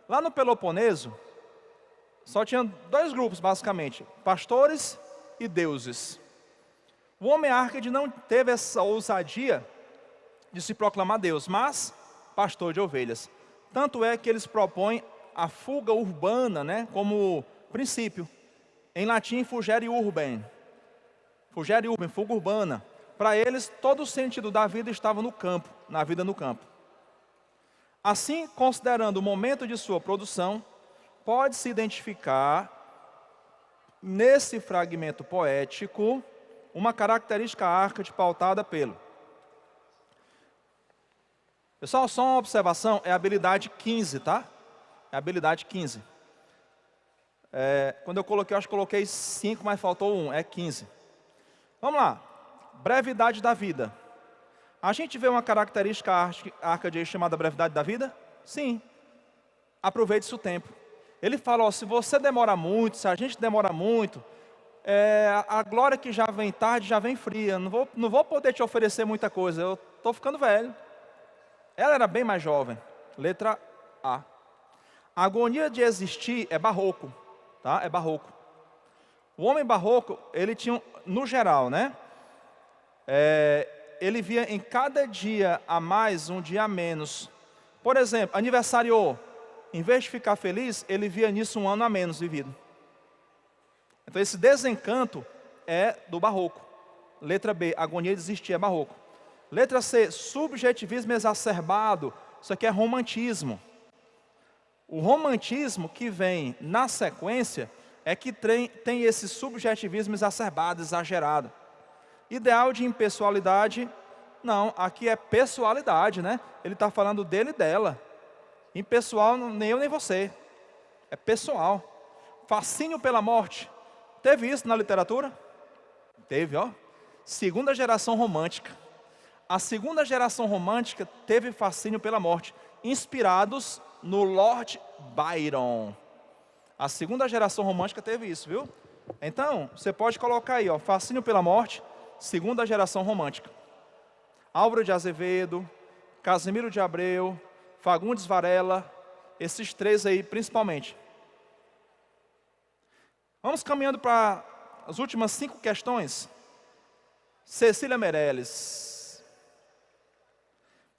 Lá no Peloponeso, só tinha dois grupos basicamente, pastores e deuses. O homem Árcade não teve essa ousadia de se proclamar Deus, mas pastor de ovelhas. Tanto é que eles propõem a fuga urbana, né, como princípio. Em latim, fugere urbem. Fugere urbem, fuga urbana. Para eles, todo o sentido da vida estava no campo, na vida no campo. Assim, considerando o momento de sua produção, pode-se identificar nesse fragmento poético uma característica Árcade pautada pelo Pessoal, só uma observação, é a habilidade 15, tá? É a habilidade 15. Quando eu coloquei, eu acho que coloquei 5, mas faltou 1, é 15. Vamos lá. Brevidade da vida. A gente vê uma característica arcade aí chamada brevidade da vida? Sim. Aproveite-se o tempo. Ele fala, ó, se você demora muito, se a gente demora muito, a glória que já vem tarde, já vem fria. Não vou poder te oferecer muita coisa, eu estou ficando velho. Ela era bem mais jovem. Letra A. A agonia de existir é barroco. Tá? É barroco. O homem barroco, ele tinha, no geral, né? Ele via em cada dia a mais, um dia a menos. Por exemplo, aniversariou. Em vez de ficar feliz, ele via nisso um ano a menos vivido. Então esse desencanto é do barroco. Letra B, agonia de existir é barroco. Letra C, subjetivismo exacerbado. Isso aqui é romantismo. O romantismo que vem na sequência é que tem esse subjetivismo exacerbado, exagerado. Ideal de impessoalidade, não, aqui é pessoalidade, né? Ele está falando dele e dela. Impessoal, nem eu nem você. É pessoal. Fascínio pela morte. Teve isso na literatura? Teve, ó. Segunda geração romântica. A segunda geração romântica teve fascínio pela morte, inspirados no Lord Byron. A segunda geração romântica teve isso, viu? Então, você pode colocar aí, ó, fascínio pela morte, segunda geração romântica. Álvaro de Azevedo, Casimiro de Abreu, Fagundes Varela, esses três aí principalmente. Vamos caminhando para as últimas 5 questões. Cecília Meirelles.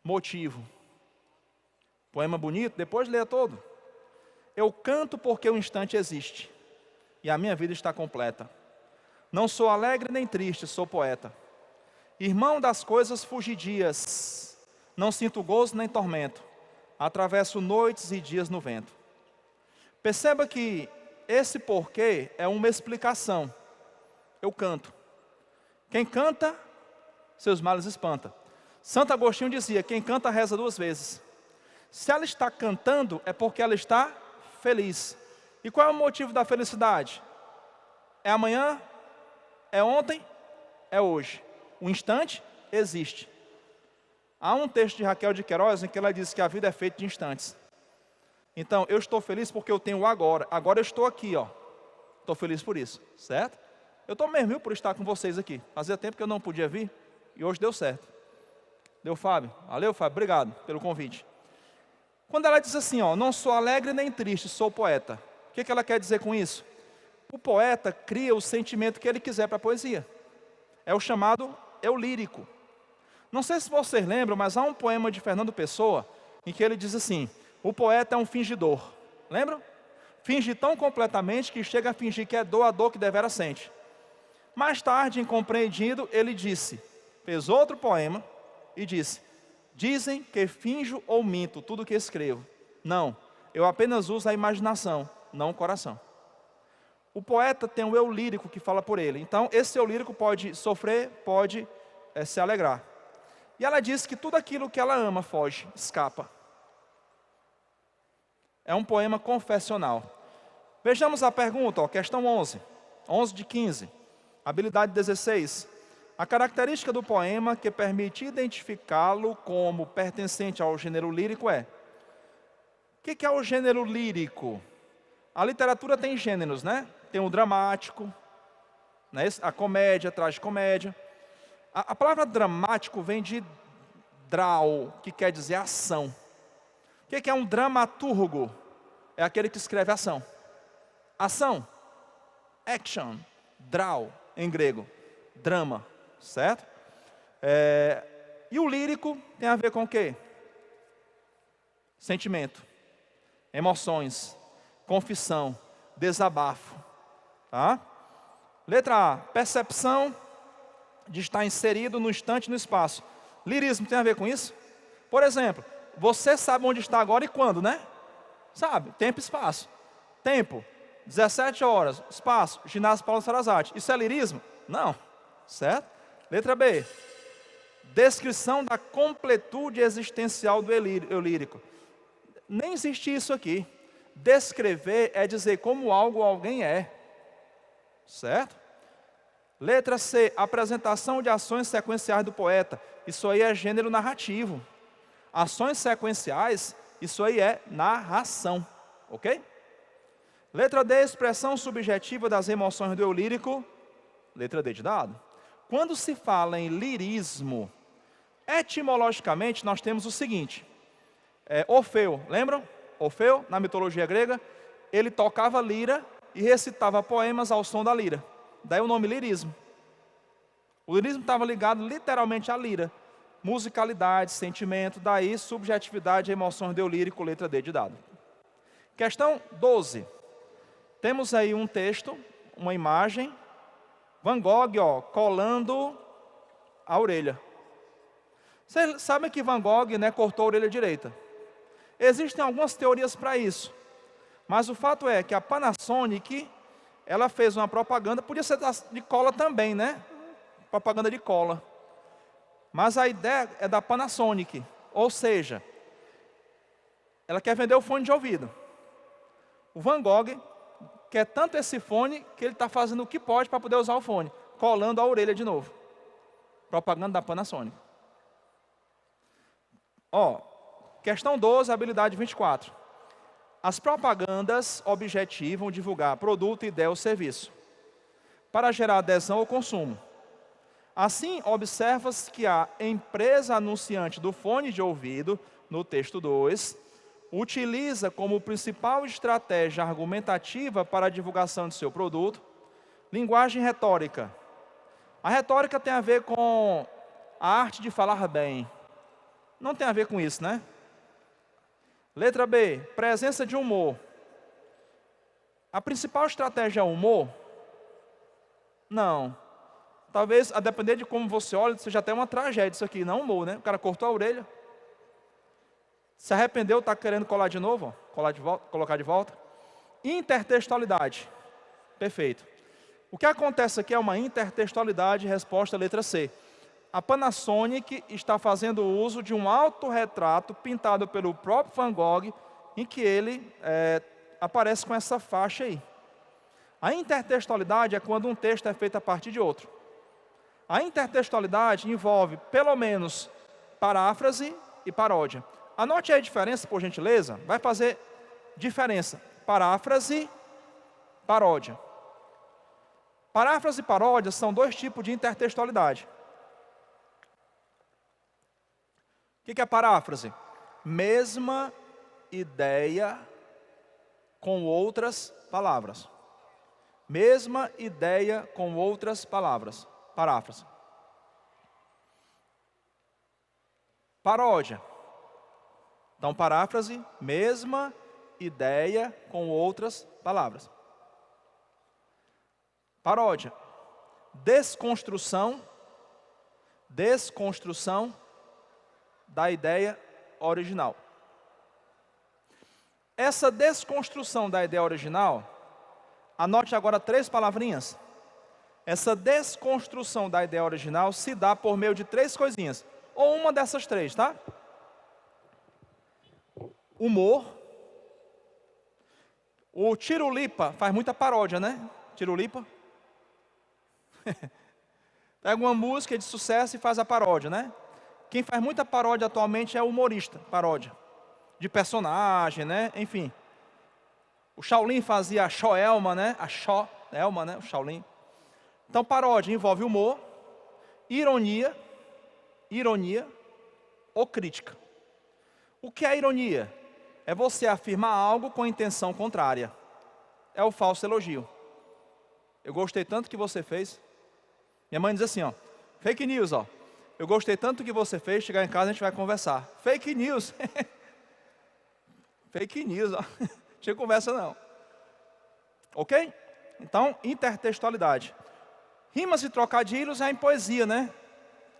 Motivo. Poema bonito, depois leia todo. Eu canto porque o instante existe, e a minha vida está completa. Não sou alegre nem triste, sou poeta. Irmão das coisas fugidias, não sinto gozo nem tormento. Atravesso noites e dias no vento. Perceba que esse porquê é uma explicação. Eu canto. Quem canta, seus males espanta. Santo Agostinho dizia, quem canta reza 2 vezes. Se ela está cantando, é porque ela está feliz. E qual é o motivo da felicidade? É amanhã? É ontem? É hoje. O instante existe. Há um texto de Raquel de Queiroz em que ela diz que a vida é feita de instantes. Então, eu estou feliz porque eu tenho o agora. Agora eu estou aqui, ó. Estou feliz por isso, certo? Eu estou mesmo por estar com vocês aqui. Fazia tempo que eu não podia vir e hoje deu certo. Deu, Fábio? Valeu, Fábio. Obrigado pelo convite. Quando ela diz assim, ó, não sou alegre nem triste, sou poeta. O que ela quer dizer com isso? O poeta cria o sentimento que ele quiser para a poesia. É o chamado eu lírico. Não sei se vocês lembram, mas há um poema de Fernando Pessoa em que ele diz assim, o poeta é um fingidor. Lembram? Finge tão completamente que chega a fingir que é dor a dor que devera sente. Mais tarde, incompreendido, ele disse, fez outro poema e disse, dizem que finjo ou minto tudo o que escrevo. Não, eu apenas uso a imaginação, não o coração. O poeta tem um eu lírico que fala por ele. Então, esse eu lírico pode sofrer, pode se alegrar. E ela diz que tudo aquilo que ela ama foge, escapa. É um poema confessional. Vejamos a pergunta, ó, questão 11. 11 de 15. Habilidade 16. A característica do poema que permite identificá-lo como pertencente ao gênero lírico é... O que é o gênero lírico? A literatura tem gêneros, né? Tem o dramático, né? A comédia, a tragicomédia. A palavra dramático vem de drau, que quer dizer ação. O que é um dramaturgo? É aquele que escreve ação. Ação, action, drau, em grego, drama, certo? E o lírico tem a ver com o quê? Sentimento, emoções, confissão, desabafo. Tá? Letra A, percepção de estar inserido no instante e no espaço. Lirismo tem a ver com isso? Por exemplo, você sabe onde está agora e quando, né? Sabe, tempo e espaço. Tempo, 17 horas, espaço, ginásio Paulo Sarazate. Isso é lirismo? Não, certo? Letra B, Descrição da completude existencial do eu lírico. Nem existe isso aqui. Descrever é dizer como algo ou alguém é. Certo? Letra C, apresentação de ações sequenciais do poeta. Isso aí é gênero narrativo. Ações sequenciais, isso aí é narração. Ok? Letra D, expressão subjetiva das emoções do eu lírico. Letra D de dado. Quando se fala em lirismo, etimologicamente nós temos o seguinte. Orfeu, lembram? Orfeu, na mitologia grega, ele tocava lira e recitava poemas ao som da lira. Daí o nome lirismo. O lirismo estava ligado literalmente à lira. Musicalidade, sentimento, daí subjetividade, emoções do eu lírico, letra D de dado. Questão 12. Temos aí um texto, uma imagem, Van Gogh, colando a orelha. Vocês sabem que Van Gogh, cortou a orelha direita. Existem algumas teorias para isso. Mas o fato é que a Panasonic, ela fez uma propaganda, podia ser de cola também, propaganda de cola. Mas a ideia é da Panasonic, ou seja, ela quer vender o fone de ouvido. O Van Gogh quer tanto esse fone que ele está fazendo o que pode para poder usar o fone, colando a orelha de novo. Propaganda da Panasonic. Questão 12, habilidade 24. As propagandas objetivam divulgar produto, ideia ou serviço, para gerar adesão ou consumo. Assim, observa-se que a empresa anunciante do fone de ouvido, no texto 2, utiliza como principal estratégia argumentativa para a divulgação de seu produto, linguagem retórica. A retórica tem a ver com a arte de falar bem. Não tem a ver com isso, Letra B, presença de humor. A principal estratégia é o humor? Não. Talvez, a depender de como você olha, seja até uma tragédia isso aqui, não humor, O cara cortou a orelha. Se arrependeu, está querendo colar de novo, colocar de volta. Intertextualidade. Perfeito. O que acontece aqui é uma intertextualidade, resposta letra C. A Panasonic está fazendo uso de um autorretrato pintado pelo próprio Van Gogh, em que ele aparece com essa faixa aí. A intertextualidade é quando um texto é feito a partir de outro. A intertextualidade envolve, pelo menos, paráfrase e paródia. Anote aí a diferença, por gentileza. Vai fazer diferença. Paráfrase, paródia. Paráfrase e paródia são dois tipos de intertextualidade. O que é paráfrase? Mesma ideia com outras palavras. Mesma ideia com outras palavras. Paráfrase. Paródia. Então, paráfrase, mesma ideia com outras palavras. Paródia. Desconstrução da ideia original. Essa desconstrução da ideia original, anote agora 3 palavrinhas. Essa desconstrução da ideia original se dá por meio de 3 coisinhas. Ou uma dessas 3, tá? Humor. O Tirulipa faz muita paródia, Tirulipa. Pega uma música de sucesso e faz a paródia, Quem faz muita paródia atualmente é o humorista, paródia. De personagem, Enfim. O Shaolin fazia a Shoelma, A Shoelma, o Shaolin. Então, paródia envolve humor, ironia ou crítica. O que é ironia? É você afirmar algo com intenção contrária. É o falso elogio. Eu gostei tanto que você fez. Minha mãe diz assim, fake news, Eu gostei tanto que você fez, chegar em casa a gente vai conversar. Fake news. Fake news, Tinha conversa não. Ok? Então, intertextualidade. Rimas e trocadilhos é em poesia,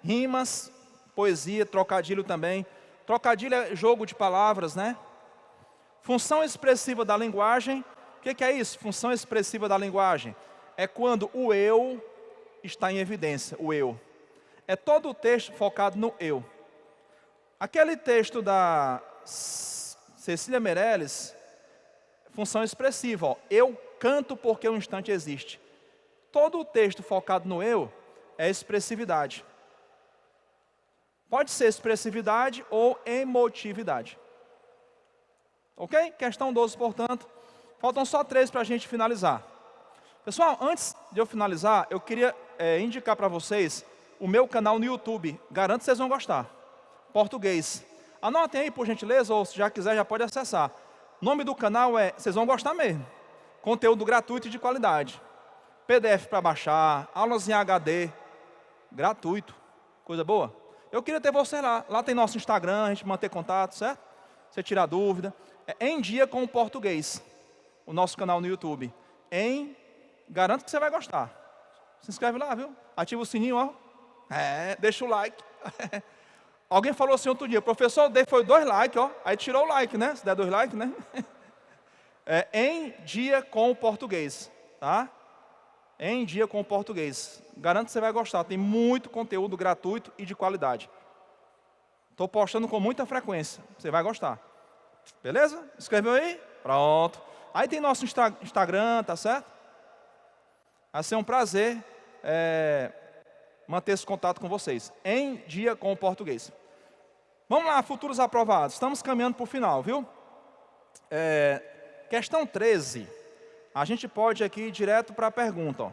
Rimas, poesia, trocadilho também. Trocadilho é jogo de palavras, Função expressiva da linguagem. O que é isso? Função expressiva da linguagem. É quando o eu está em evidência, o eu. É todo o texto focado no eu. Aquele texto da Cecília Meirelles, função expressiva, ó, eu canto porque um instante existe. Todo o texto focado no eu é expressividade. Pode ser expressividade ou emotividade. Ok? Questão 12, portanto. Faltam só 3 para a gente finalizar. Pessoal, antes de eu finalizar, eu queria indicar para vocês o meu canal no YouTube. Garanto que vocês vão gostar. Português. Anotem aí, por gentileza, ou se já quiser, já pode acessar. O nome do canal vocês vão gostar mesmo. Conteúdo gratuito e de qualidade. PDF para baixar, aulas em HD, gratuito, coisa boa. Eu queria ter você lá. Lá tem nosso Instagram, a gente manter contato, certo? Você tirar dúvida. É Em Dia com o Português, o nosso canal no YouTube. Garanto que você vai gostar. Se inscreve lá, viu? Ativa o sininho, ó. Deixa o like. Alguém falou assim outro dia, professor, foi 2 likes, ó. Aí tirou o like, né? Se der 2 likes, né? Em Dia com o Português, tá? Em Dia com o Português. Garanto que você vai gostar. Tem muito conteúdo gratuito e de qualidade. Estou postando com muita frequência. Você vai gostar. Beleza? Escreveu aí? Pronto. Aí tem nosso Instagram, tá certo? Vai ser um prazer manter esse contato com vocês. Em Dia com o Português. Vamos lá, futuros aprovados. Estamos caminhando para o final, viu? Questão 13. A gente pode aqui ir direto para a pergunta. Ó.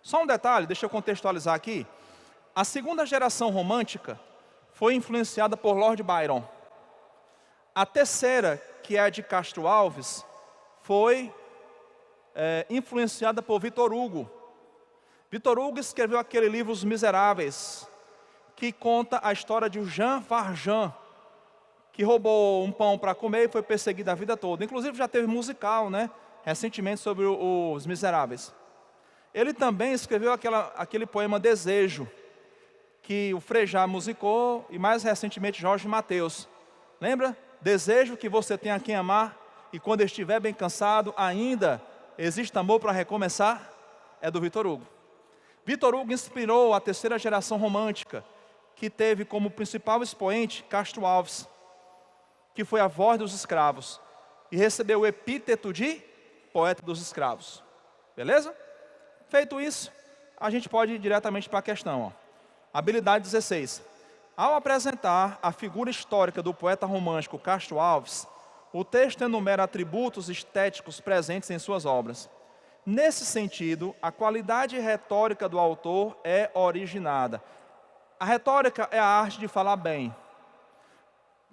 Só um detalhe, deixa eu contextualizar aqui. A segunda geração romântica foi influenciada por Lord Byron. A terceira, que é a de Castro Alves, foi influenciada por Victor Hugo. Victor Hugo escreveu aquele livro Os Miseráveis, que conta a história de Jean Valjean, que roubou um pão para comer e foi perseguido a vida toda. Inclusive já teve musical, né? Recentemente sobre os Miseráveis. Ele também escreveu aquele poema Desejo, que o Frejá musicou, e mais recentemente Jorge Mateus. Lembra? Desejo que você tenha quem amar, e quando estiver bem cansado, ainda existe amor para recomeçar. É do Victor Hugo. Victor Hugo inspirou a terceira geração romântica, que teve como principal expoente Castro Alves, que foi a voz dos escravos, e recebeu o epíteto de poeta dos escravos. Beleza? Feito isso, a gente pode ir diretamente para a questão. Ó. Habilidade 16. Ao apresentar a figura histórica do poeta romântico Castro Alves, o texto enumera atributos estéticos presentes em suas obras. Nesse sentido, a qualidade retórica do autor é originada. A retórica é a arte de falar bem.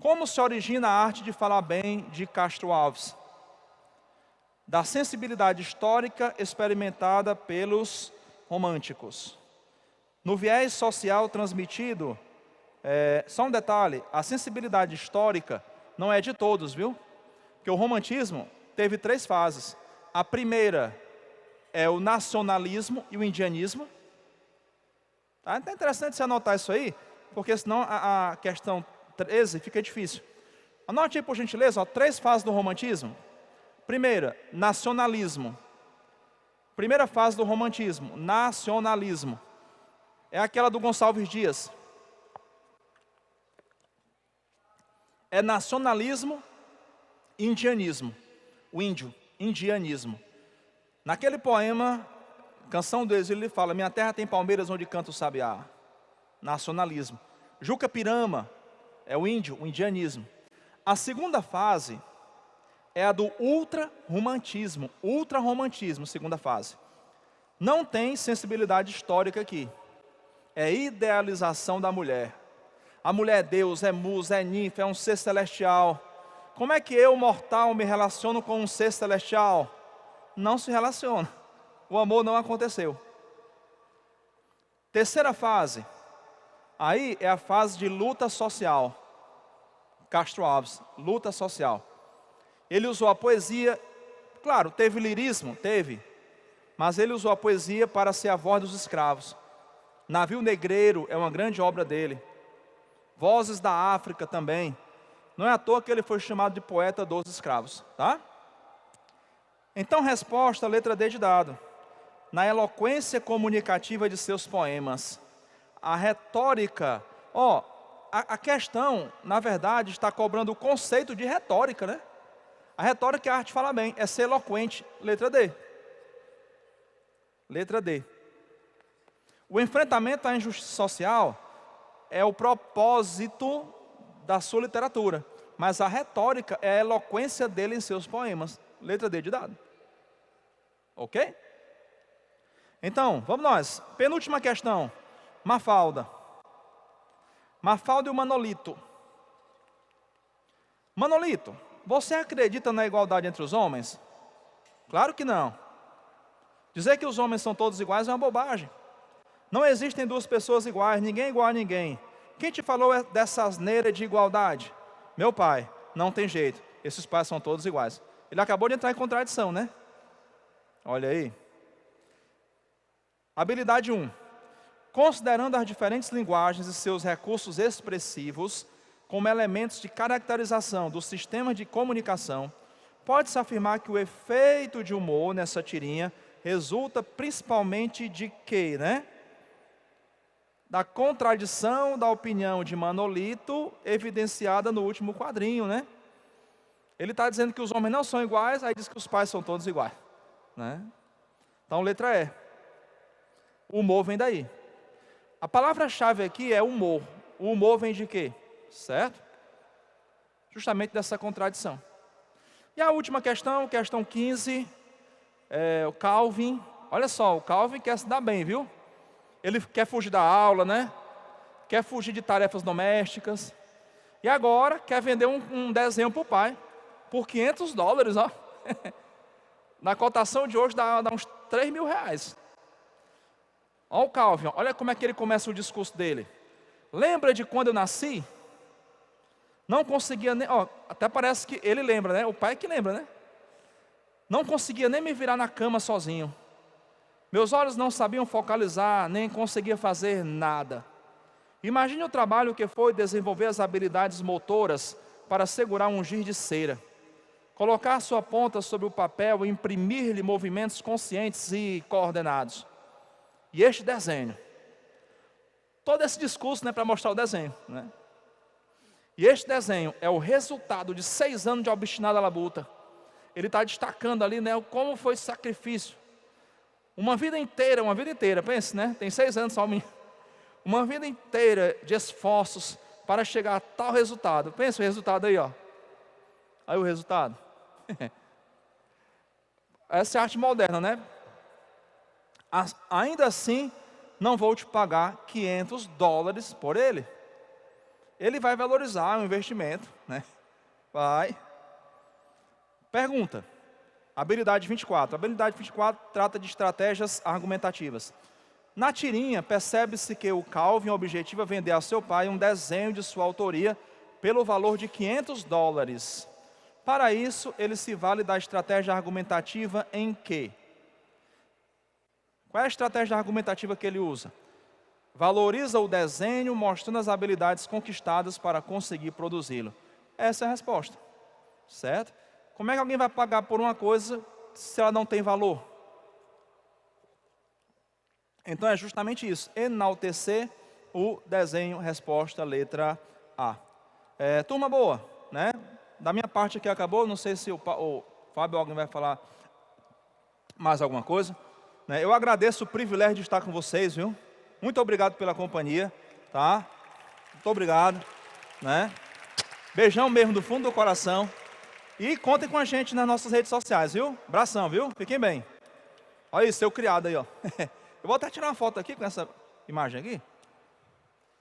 Como se origina a arte de falar bem de Castro Alves? Da sensibilidade histórica experimentada pelos românticos. No viés social transmitido, só um detalhe, a sensibilidade histórica não é de todos, viu? Porque o romantismo teve 3 fases. A primeira é o nacionalismo e o indianismo. Tá? Então é interessante você anotar isso aí, porque senão a questão 13 fica difícil. Anote aí, por gentileza, 3 fases do romantismo. Primeira, nacionalismo. Primeira fase do romantismo, nacionalismo. É aquela do Gonçalves Dias. É nacionalismo e indianismo. O índio, indianismo. Naquele poema, Canção do Exílio, ele fala: minha terra tem palmeiras onde canta o sabiá. Nacionalismo. Juca Pirama é o índio, o indianismo. A segunda fase é a do ultra-romantismo. Ultra-romantismo, segunda fase. Não tem sensibilidade histórica aqui. É idealização da mulher. A mulher é Deus, é musa, é ninfa, é um ser celestial. Como é que eu, mortal, me relaciono com um ser celestial? Não se relaciona. O amor não aconteceu. Terceira fase. Aí é a fase de luta social. Castro Alves, luta social. Ele usou a poesia, claro, teve lirismo, teve, mas ele usou a poesia para ser a voz dos escravos. Navio Negreiro é uma grande obra dele. Vozes da África também. Não é à toa que ele foi chamado de poeta dos escravos, tá? Então, resposta, letra D de dado. Na eloquência comunicativa de seus poemas, A retórica, a questão, na verdade, está cobrando o conceito de retórica, né? A retórica é a arte de falar bem, é ser eloquente. Letra D. Letra D. O enfrentamento à injustiça social é o propósito da sua literatura, mas a retórica é a eloquência dele em seus poemas. Letra D de dado. Ok? Então, vamos nós. Penúltima questão. Mafalda. Mafalda e o Manolito. Manolito, você acredita na igualdade entre os homens? Claro que não. Dizer que os homens são todos iguais é uma bobagem. Não existem duas pessoas iguais, ninguém é igual a ninguém. Quem te falou dessa asneira de igualdade? Meu pai. Não tem jeito, esses pais são todos iguais. Ele acabou de entrar em contradição, né? Olha aí. Habilidade 1. Considerando as diferentes linguagens e seus recursos expressivos como elementos de caracterização do sistema de comunicação, pode-se afirmar que o efeito de humor nessa tirinha resulta principalmente de quê, né? Da contradição da opinião de Manolito, evidenciada no último quadrinho, né? Ele está dizendo que os homens não são iguais, aí diz que os pais são todos iguais, né? Então, letra E. O humor vem daí. A palavra-chave aqui é humor. O humor vem de quê? Certo? Justamente dessa contradição. E a última questão, questão 15, o Calvin. Olha só, o Calvin quer se dar bem, viu? Ele quer fugir da aula, né? Quer fugir de tarefas domésticas. E agora quer vender um desenho para o pai. Por $500, ó. Na cotação de hoje dá uns R$3.000. Olha o Calvin, olha como é que ele começa o discurso dele. Lembra de quando eu nasci? Não conseguia nem... até parece que ele lembra, né? O pai que lembra, né? Não conseguia nem me virar na cama sozinho. Meus olhos não sabiam focalizar, nem conseguia fazer nada. Imagine o trabalho que foi desenvolver as habilidades motoras para segurar um giz de cera. Colocar sua ponta sobre o papel e imprimir-lhe movimentos conscientes e coordenados. E este desenho. Todo esse discurso, né, para mostrar o desenho, né? E este desenho é o resultado de 6 anos de obstinada labuta. Ele está destacando ali, né, como foi esse sacrifício. Uma vida inteira, pense, né? Tem 6 anos só. Uma vida inteira de esforços para chegar a tal resultado. Pensa o resultado aí, ó. Aí o resultado. Essa é a arte moderna, né? Ainda assim, não vou te pagar $500 por ele. Ele vai valorizar o investimento, né? Vai. Pergunta. Habilidade 24. Habilidade 24 trata de estratégias argumentativas. Na tirinha, percebe-se que o Calvin objetiva vender a seu pai um desenho de sua autoria pelo valor de $500. Para isso, ele se vale da estratégia argumentativa em que? Qual é a estratégia argumentativa que ele usa? Valoriza o desenho, mostrando as habilidades conquistadas para conseguir produzi-lo. Essa é a resposta. Certo? Como é que alguém vai pagar por uma coisa se ela não tem valor? Então é justamente isso. Enaltecer o desenho, resposta, letra A. Turma boa, né? Da minha parte aqui acabou. Não sei se o Fábio alguém vai falar mais alguma coisa. Eu agradeço o privilégio de estar com vocês, viu? Muito obrigado pela companhia, tá? Muito obrigado, né? Beijão mesmo do fundo do coração. E contem com a gente nas nossas redes sociais, viu? Abração, viu? Fiquem bem. Olha isso, seu criado aí, ó. Eu vou até tirar uma foto aqui com essa imagem aqui.